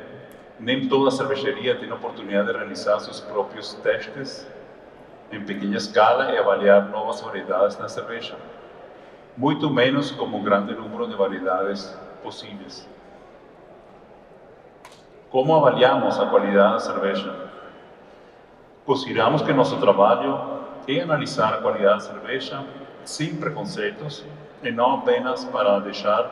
Nem toda cervejaria tem a oportunidade de realizar seus próprios testes em pequena escala e avaliar novas variedades na cerveja, muito menos como um grande número de variedades possíveis. Como avaliamos a qualidade da cerveja? Consideramos que nosso trabalho é analisar a qualidade da cerveja sem preconceitos e não apenas para deixar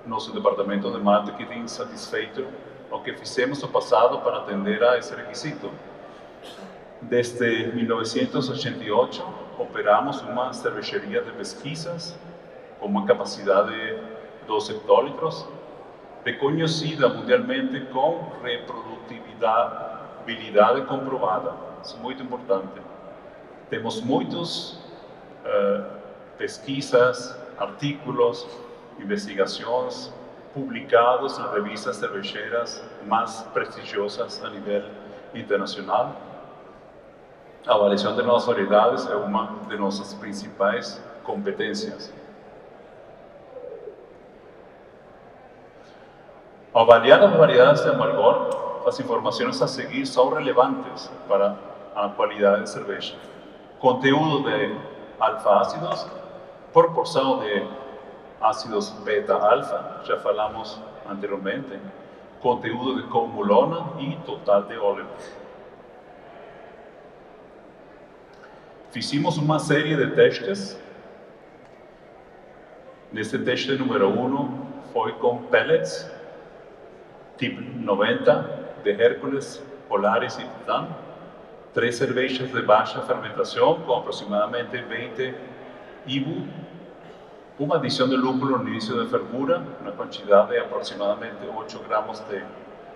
nosso departamento de marketing satisfeito o que fizemos no passado para atender a esse requisito. Desde 1988, operamos uma cervejaria de pesquisas com uma capacidade de 12 hectolitros, reconhecida mundialmente com reprodutibilidade comprovada. Isso é muito importante. Temos muitas pesquisas, artículos, investigações publicados em revistas cervejeiras mais prestigiosas a nível internacional. A avaliação de novas variedades é uma de nossas principais competências. Ao avaliar as variedades de amargor, as informações a seguir são relevantes para a qualidade de cerveja. Conteúdo de alfa-ácidos, proporção de ácidos beta-alfa, já falamos anteriormente, conteúdo de coumulona e total de óleo. Fizemos uma série de testes. Neste teste número 1 foi com pellets, tipo 90, de Hércules, Polaris e Titan, 3 cervejas de baixa fermentação com aproximadamente 20 IBU, uma adição de lúpulo no início de fervura, uma quantidade de aproximadamente 8 gramas de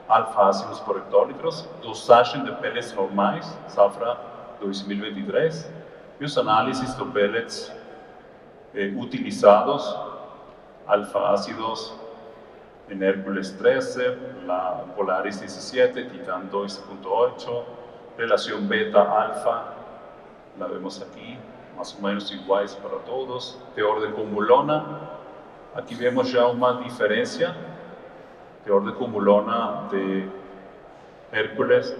alfa-ácidos por hectolitros, dosagem de pellets normais, safra 2023, e os análises de pellets utilizados, alfa-ácidos en Hércules 13, la Polaris 17, Titan 2.8, relación beta-alfa, la vemos aquí, más o menos iguales para todos, teor de coumulona, Aquí vemos ya una diferencia teor de cumulona de Hércules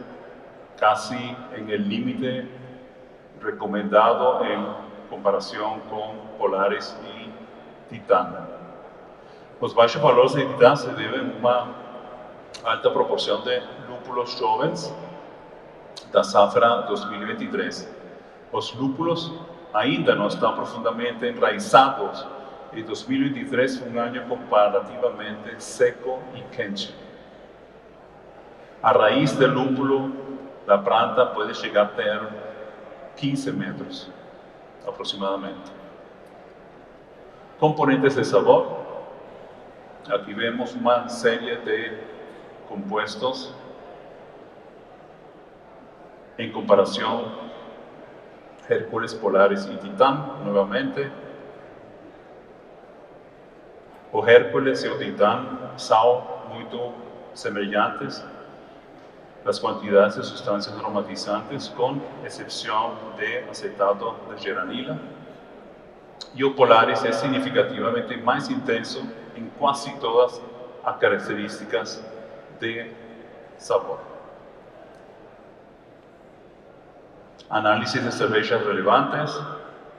casi en el límite recomendado en comparación con Polaris y Titán. Los bajos valores de Titán se deben a una alta proporción de lúpulos jóvenes da safra 2023. Los lúpulos ainda no están profundamente enraizados y 2023 fue un año comparativamente seco y quente. A raíz del lúpulo, la planta puede llegar a tener 15 metros aproximadamente. Componentes de sabor. Aquí vemos una serie de compuestos en comparación Hércules, Polaris y Titán, nuevamente. O Hércules y o Titán son muy semelhantes las cantidades de sustancias aromatizantes, con excepción de acetato de geranila. Y o Polaris es significativamente más intenso en casi todas las características de sabor. Análisis de cervezas relevantes.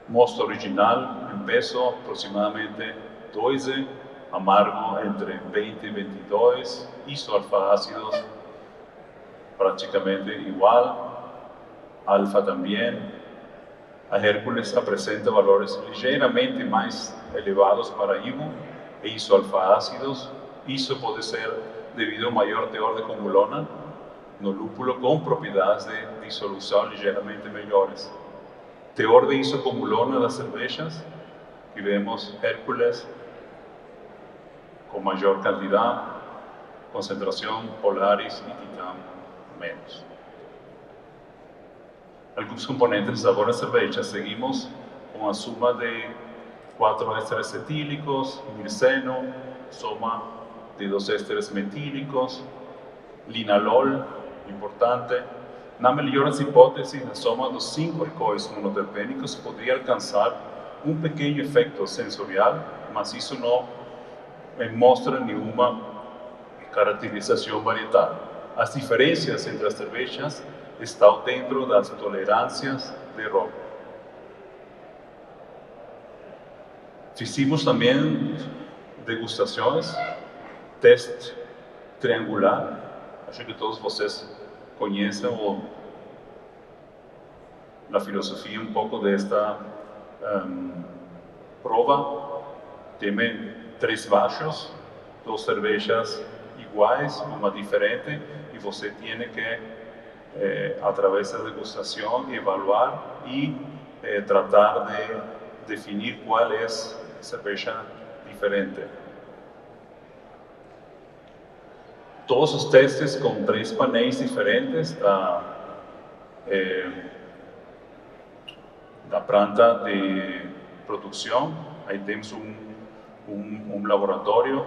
Mosto original en peso aproximadamente 12, amargo entre 20 y 22, isoalfa-ácidos prácticamente igual, alfa también. A Hércules presenta valores ligeramente más elevados para IBU e isoalfa-ácidos. Isso puede ser debido a mayor teor de cumulona no lúpulo con propiedades de disolución ligeramente mejores. Teor de isocumulona de las cervezas, y vemos Hércules con mayor cantidad, concentración, Polaris y Titán menos. Algunos componentes de sabor de cerveza. Seguimos con la suma de 4 ésteres etílicos, mirceno, suma de 2 ésteres metílicos, linalol, importante. Na melhores hipótesis, la soma de los 5 alcoholes monoterpénicos podría alcanzar un pequeño efecto sensorial, mas eso no muestra ninguna caracterización varietal. Las diferencias entre las cervezas están dentro de las tolerancias de error. Hicimos también degustaciones, test triangular. Acho que todos vocês conhecem a filosofia um pouco desta prova. Tem 3 baixos, 2 cervejas iguais, uma diferente, e você tem que, através da degustação, evaluar e tratar de definir qual é a cerveja diferente. Todos os testes com 3 painéis diferentes da planta de produção. Aí temos um laboratório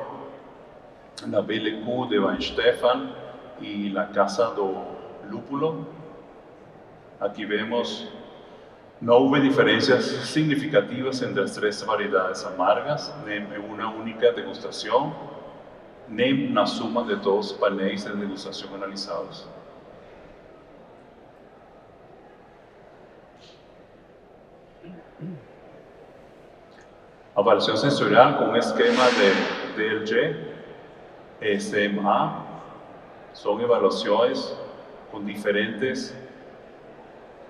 na BLQ de Weinstefan e na Casa do Lúpulo. Aqui vemos, não houve diferenças significativas entre as 3 variedades amargas, nem em uma única degustação, nem na suma de todos os painéis de degustação analisados. Avaliação sensorial com esquema de DLG, SMA, são avaliações com diferentes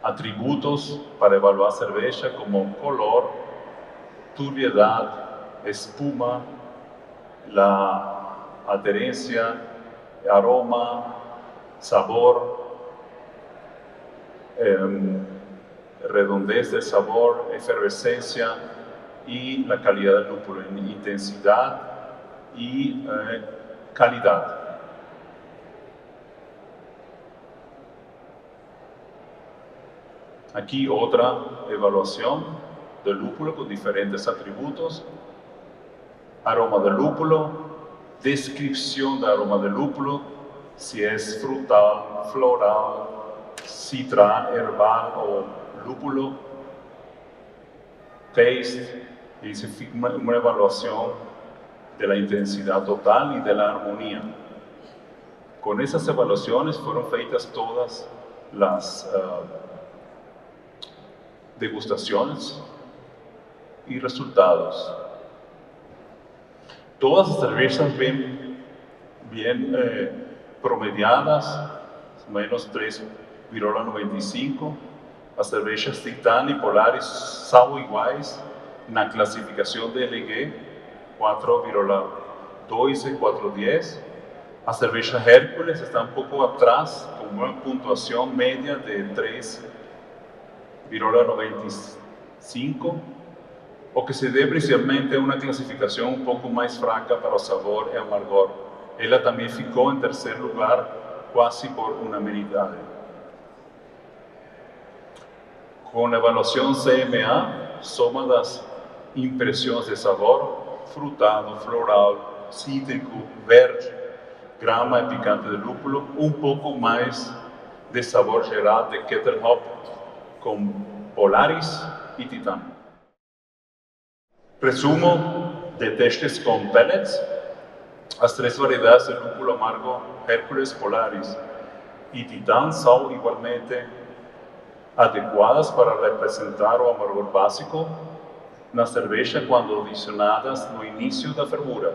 atributos para evaluar a cerveja, como color, turbiedade, espuma, la adherencia, aroma, sabor, redondez del sabor, efervescencia y la calidad del lúpulo, en intensidad y calidad. Aquí otra evaluación del lúpulo con diferentes atributos. Aroma del lúpulo, descripción del aroma del lúpulo, si es frutal, floral, citral, herbal o lúpulo. Taste, dice una evaluación de la intensidad total y de la armonía. Con esas evaluaciones fueron feitas todas las degustaciones y resultados. Todas las cervezas bien promediadas, más o menos 3,95. As cervejas Titan e Polaris são iguais na classificação de LG, 4,2 e 4,10. A cerveja Hércules está um pouco atrás, com uma pontuação média de 3,95, o que se deve principalmente a uma classificação um pouco mais fraca para o sabor e amargor. Ela também ficou em terceiro lugar, quase por unanimidade. Com a evaluação CMA, soma das impressões de sabor, frutado, floral, cítrico, verde, grama e picante de lúpulo, um pouco mais de sabor geral de Ketel Hop com Polaris e Titan. Resumo de testes com pellets. As três variedades de lúpulo amargo Hércules, Polaris e Titan são igualmente adequadas para representar o amargor básico na cerveja quando adicionadas no início da fervura.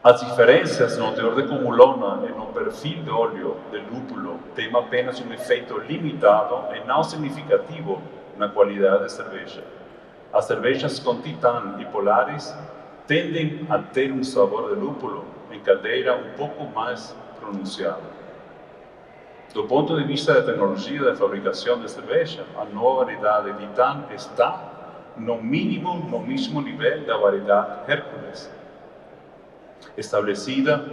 As diferenças no teor de cumulona e no perfil de óleo de lúpulo têm apenas um efeito limitado e não significativo na qualidade da cerveja. As cervejas com Titan e Polaris tendem a ter um sabor de lúpulo em caldeira um pouco mais pronunciado. Do ponto de vista da tecnologia de fabricação de cerveja, a nova variedade Titan está, no mínimo, no mesmo nível da variedade Hércules, estabelecida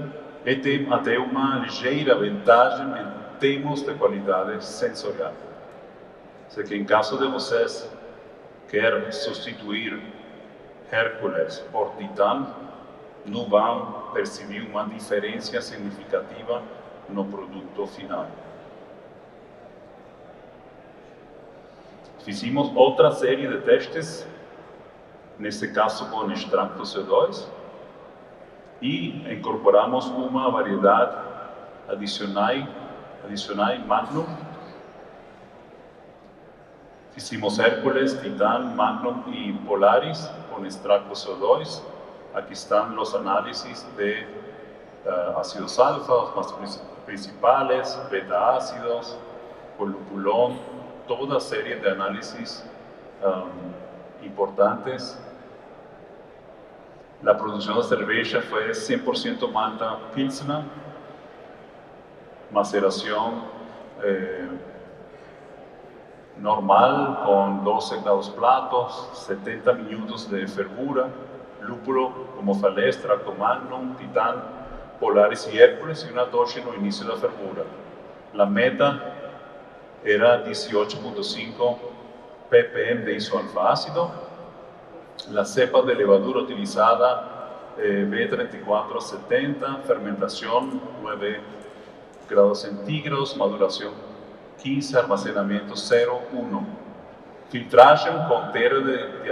e tem até uma ligeira vantagem em termos de qualidade sensorial. Se que em caso de vocês querem substituir Hércules por Titan, não vão perceber uma diferença significativa no produto final. Fizemos outra série de testes, neste caso com extrato CO2, e incorporamos uma variedade adicional Magnum. Fizemos Hércules, Titan, Magnum e Polaris com extrato CO2. Aqui estão os análises de ácidos alfa, os mais principais, beta-ácidos, lupulón, toda a série de análises importantes. A produção da cerveja foi 100% malta Pilsner, maceração normal com 12 graus platos, 70 minutos de fervura, lúpulo, como falei, extrato Magnum, Titan, Polaris e Hércules e uma dose no início da fervura. A meta era 18,5 ppm de isoalfa-ácido. A cepa de levadura utilizada B3470, fermentação 9 graus centígrados, maduração 15, armazenamento 0,1. Filtragem com terra de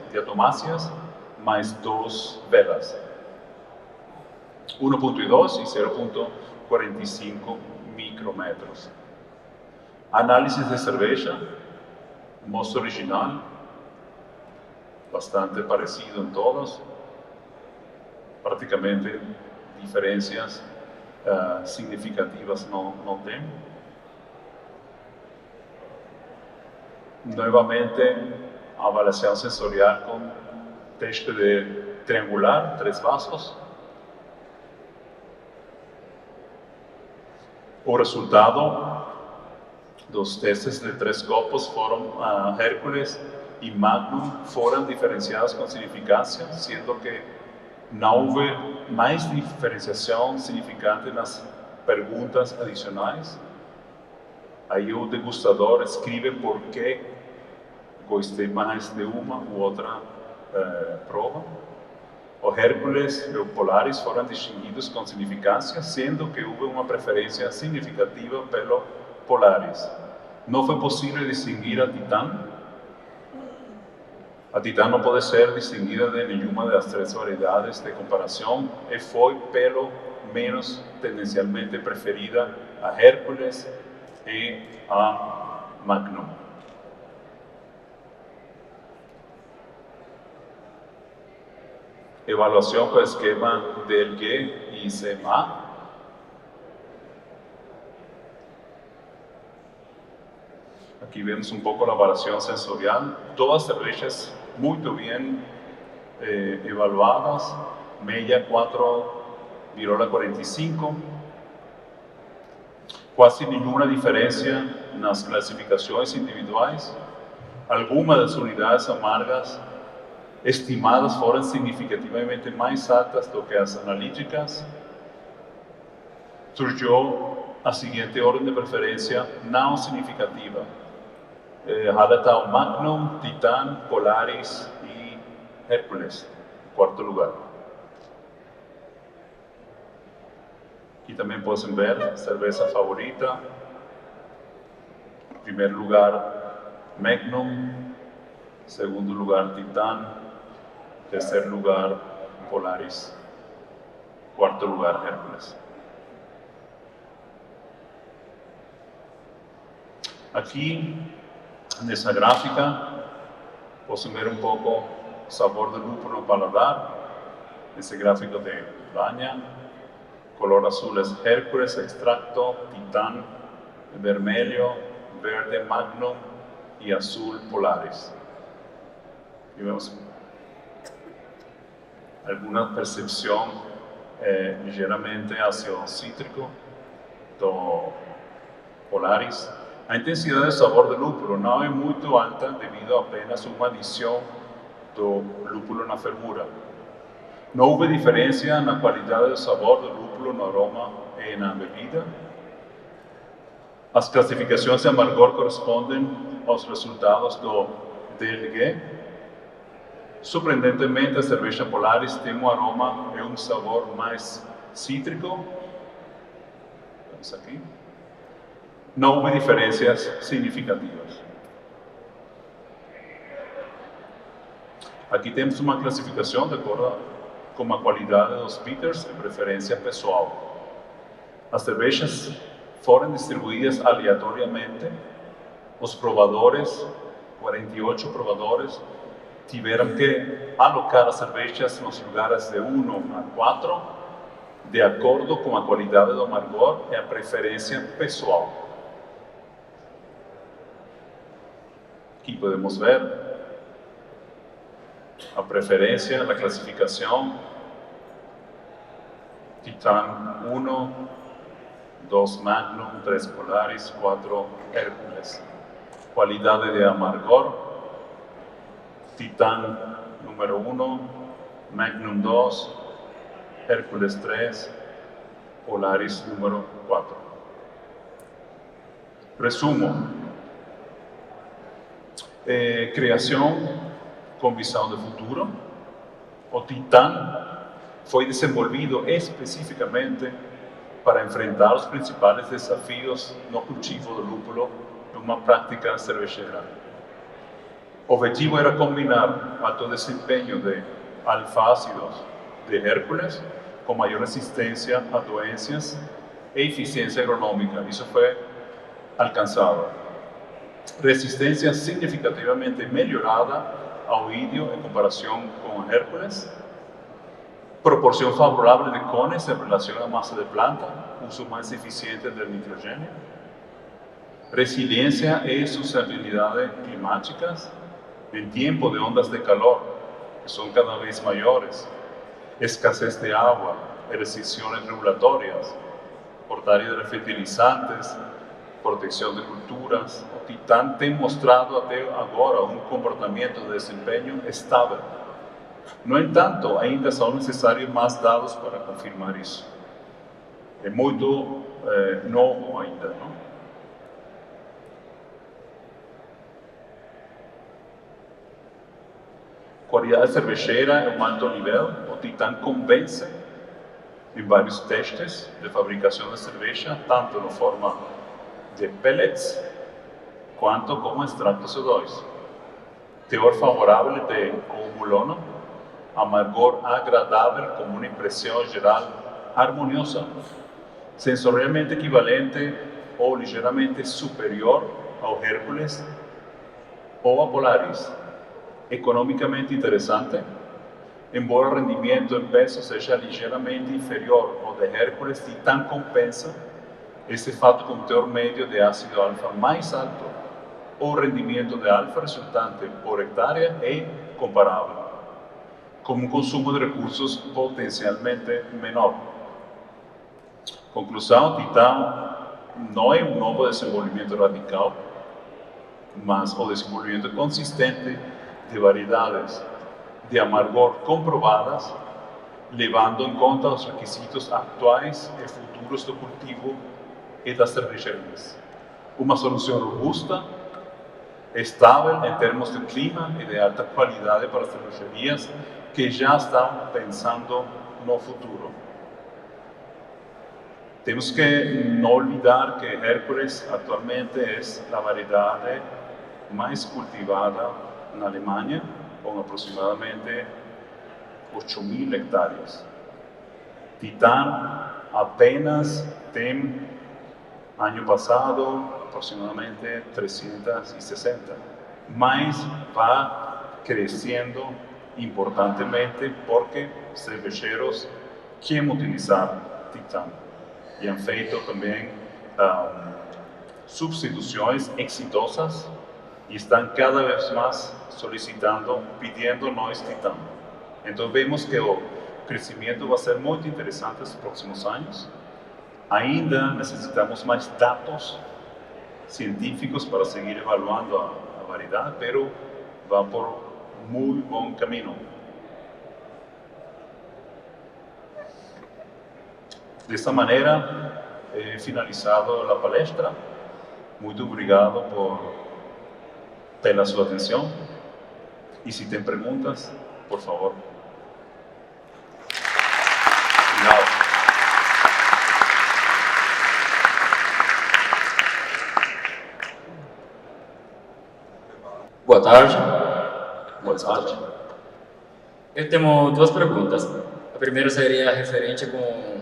diatomáceas mais 2 velas. 1,2 e 0,45 micrômetros. Análise de cerveja, mosto original, bastante parecido em todos, praticamente diferenças significativas não tem. Novamente, avaliação sensorial com teste de triangular, 3 vasos. O resultado dos testes de 3 copos foram Hércules e Magnum foram diferenciados com significância, sendo que não houve mais diferenciação significante nas perguntas adicionais. Aí o degustador escreve por que gostei mais de uma ou outra prova. O Hércules e o Polaris foram distinguidos com significância, sendo que houve uma preferência significativa pelo Polaris. Não foi possível distinguir a Titan, A Titã não pode ser distinguida de nenhuma das três variedades de comparação e foi, pelo menos tendencialmente, preferida a Hércules e a Magnum. Evaluação com o esquema DLG e CMA. Aqui vemos pouco a avaliação sensorial. Todas cervejas muito bem evaluadas. Meia 4,45. Quase nenhuma diferença nas classificações individuais. Algumas das unidades amargas estimadas foram significativamente mais altas do que as analíticas. Surgiu a seguinte ordem de preferência não significativa. Hallertau Magnum, Titã, Polaris e Hércules, em quarto lugar. Aqui também podem ver cerveja favorita. Em primeiro lugar, Magnum. Segundo lugar, Titã. Terceiro lugar, Polaris. Quarto lugar, Hércules. Aqui, nessa gráfica, podem ver pouco o sabor do lúpulo no paladar. Esse gráfico de Baña. Color azul é Hércules, extracto, Titã, vermelho, verde, Magnum e azul, Polaris. E vemos alguma percepção ligeiramente ácido cítrico do Polaris. A intensidade de sabor do lúpulo não é muito alta devido a apenas uma adição do lúpulo na fervura. Não houve diferença na qualidade do sabor do lúpulo, no aroma e na bebida. As classificações de amargor correspondem aos resultados do DLG. Surpreendentemente, a cerveja Polaris tem aroma e sabor mais cítrico. Vamos aqui. Não houve diferenças significativas. Aqui temos uma classificação de acordo com a qualidade dos bitters e preferência pessoal. As cervejas foram distribuídas aleatoriamente. Os provadores, 48 provadores, tiveram que alocar as cervejas nos lugares de 1 a 4, de acordo com a qualidade do amargor e a preferência pessoal. Aqui podemos ver a preferência, a classificação. Titã 1, 2 Magnum, 3 Polaris, 4 Hércules. Qualidade de amargor. Titã número 1, Magnum 2, Hércules 3, Polaris número 4. Resumo. Criação com visão de futuro. O Titã foi desenvolvido especificamente para enfrentar os principais desafios no cultivo do lúpulo numa prática cervejeira. O objetivo era combinar alto desempenho de alfa-ácidos de Hércules com maior resistência a doenças e eficiência agronômica. Isso foi alcançado. Resistência significativamente melhorada ao ídio em comparação com Hércules. Proporção favorável de cones em relação à massa de planta, uso mais eficiente do nitrogênio. Resiliência e sustentabilidade climáticas em tempo de ondas de calor, que são cada vez maiores. Escassez de água, restrições regulatórias, portaria de fertilizantes, proteção de culturas. O Titã tem mostrado até agora comportamento de desempenho estável. No entanto, ainda são necessários mais dados para confirmar isso. É muito novo ainda, não? Qualidade cervejeira é um alto nível. O Titã convence em vários testes de fabricação de cerveja, tanto na forma de pellets quanto como extrato CO2. teor favorável de comulona, amargor agradável como uma impressão geral harmoniosa, sensorialmente equivalente ou ligeiramente superior ao Hércules ou a Polaris, economicamente interessante, embora o rendimento em peso seja ligeiramente inferior ao de Hércules, Titã compensa esse fato com um teor médio de ácido alfa mais alto. O rendimento de alfa resultante por hectare é comparável, com um consumo de recursos potencialmente menor. Conclusão, Titã não é um novo desenvolvimento radical, mas o desenvolvimento consistente de variedades de amargor comprovadas, levando em conta os requisitos atuais e futuros do cultivo e das cervejarias. Uma solução robusta, estável em termos de clima e de alta qualidade para as cervejarias que já estão pensando no futuro. Temos que não olvidar que Hércules atualmente é a variedade mais cultivada na Alemanha, com aproximadamente 8.000 hectares. Titã apenas tem, ano passado, aproximadamente 360, mas vai crescendo importantemente porque cervejeiros querem utilizar Titã e han feito também substituições exitosas e estão cada vez mais solicitando, pedindo nós Titã. Então vemos que o crescimento vai ser muito interessante nos próximos anos. Ainda necessitamos mais dados científicos para seguir evaluando a variedade, mas vai por muito bom caminho. Dessa maneira, he finalizado a palestra. Muito obrigado pela sua atenção. E se tem perguntas, por favor. Obrigado.
Boa tarde.
Boa tarde.
Eu tenho duas perguntas. A primeira seria referente com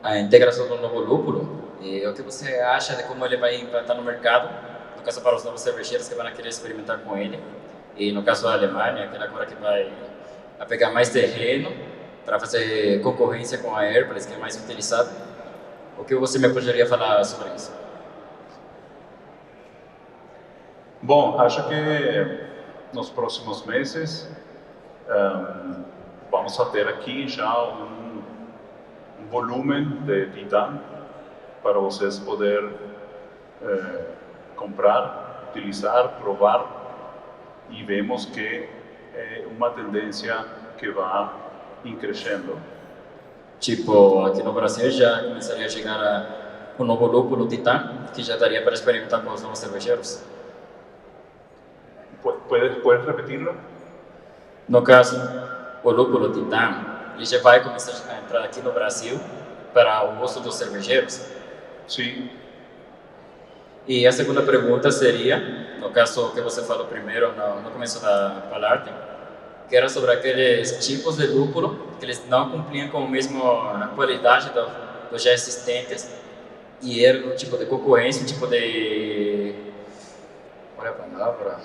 a integração do novo lúpulo. E o que você acha de como ele vai implantar no mercado, no caso para os novos cervejeiros que vão querer experimentar com ele, e no caso da Alemanha, que agora que vai a pegar mais terreno para fazer concorrência com a Hércules, que é mais utilizada. O que você me poderia falar sobre isso?
Bom, acho que nos próximos meses vamos a ter aqui já um volume de Titã para vocês poderem comprar, utilizar, provar, e vemos que é uma tendência que vai crescendo.
Tipo, aqui no Brasil já começaria a chegar o novo lúpulo Titã, que já daria para experimentar com os novos cervejeiros?
¿Puedes repetirlo?
No caso, o lúpulo Titã, ele já vai começar a entrar aqui no Brasil para o uso dos cervejeiros?
Sim.
E a segunda pergunta seria, no caso que você falou primeiro no começo da palestra, que era sobre aqueles tipos de lúpulo que eles não cumpriam com a mesma qualidade dos já existentes e era um tipo de concorrência, um tipo de... Olha a palavra...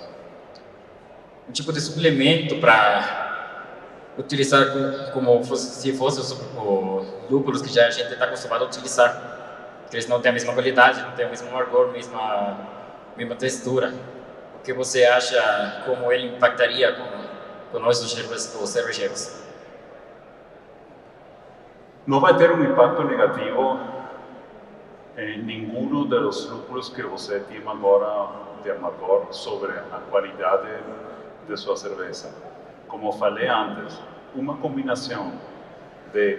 um tipo de suplemento para utilizar como se fosse os lúpulos que já a gente está acostumado a utilizar. Que eles não têm a mesma qualidade, não têm o mesmo amargor, mesma textura. O que você acha, como ele impactaria com nós, os cervejeiros?
Não vai ter um impacto negativo em nenhum dos lúpulos que você tem agora de amargor sobre a qualidade de sua cerveja. Como falei antes, uma combinação de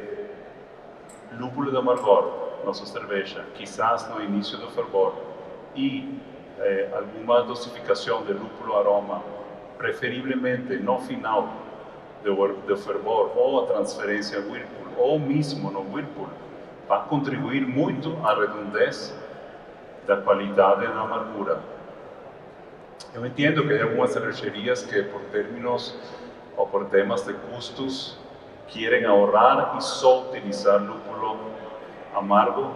lúpulo de amargor, nossa cerveja, quizás no início do fervor, e alguma dosificação de lúpulo aroma, preferivelmente no final do fervor ou a transferência Whirlpool, ou mesmo no Whirlpool, vai contribuir muito à redondez da qualidade da amargura. Eu entendo que hay algunas cervecerías que por términos o por temas de custos quieren ahorrar y solo utilizar lúpulo amargo,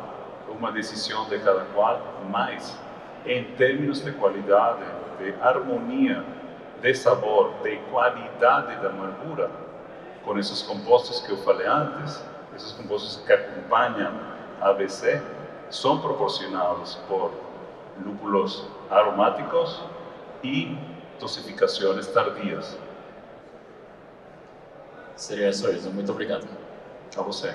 uma decisão de cada qual, mas em termos de qualidade, de harmonia, de sabor, de qualidade da amargura, com esses compostos que eu falei antes, esses compostos que acompanham a ABC, são proporcionados por lúpulos aromáticos e dosificações tardias.
Seria só isso. Muito obrigado.
A você.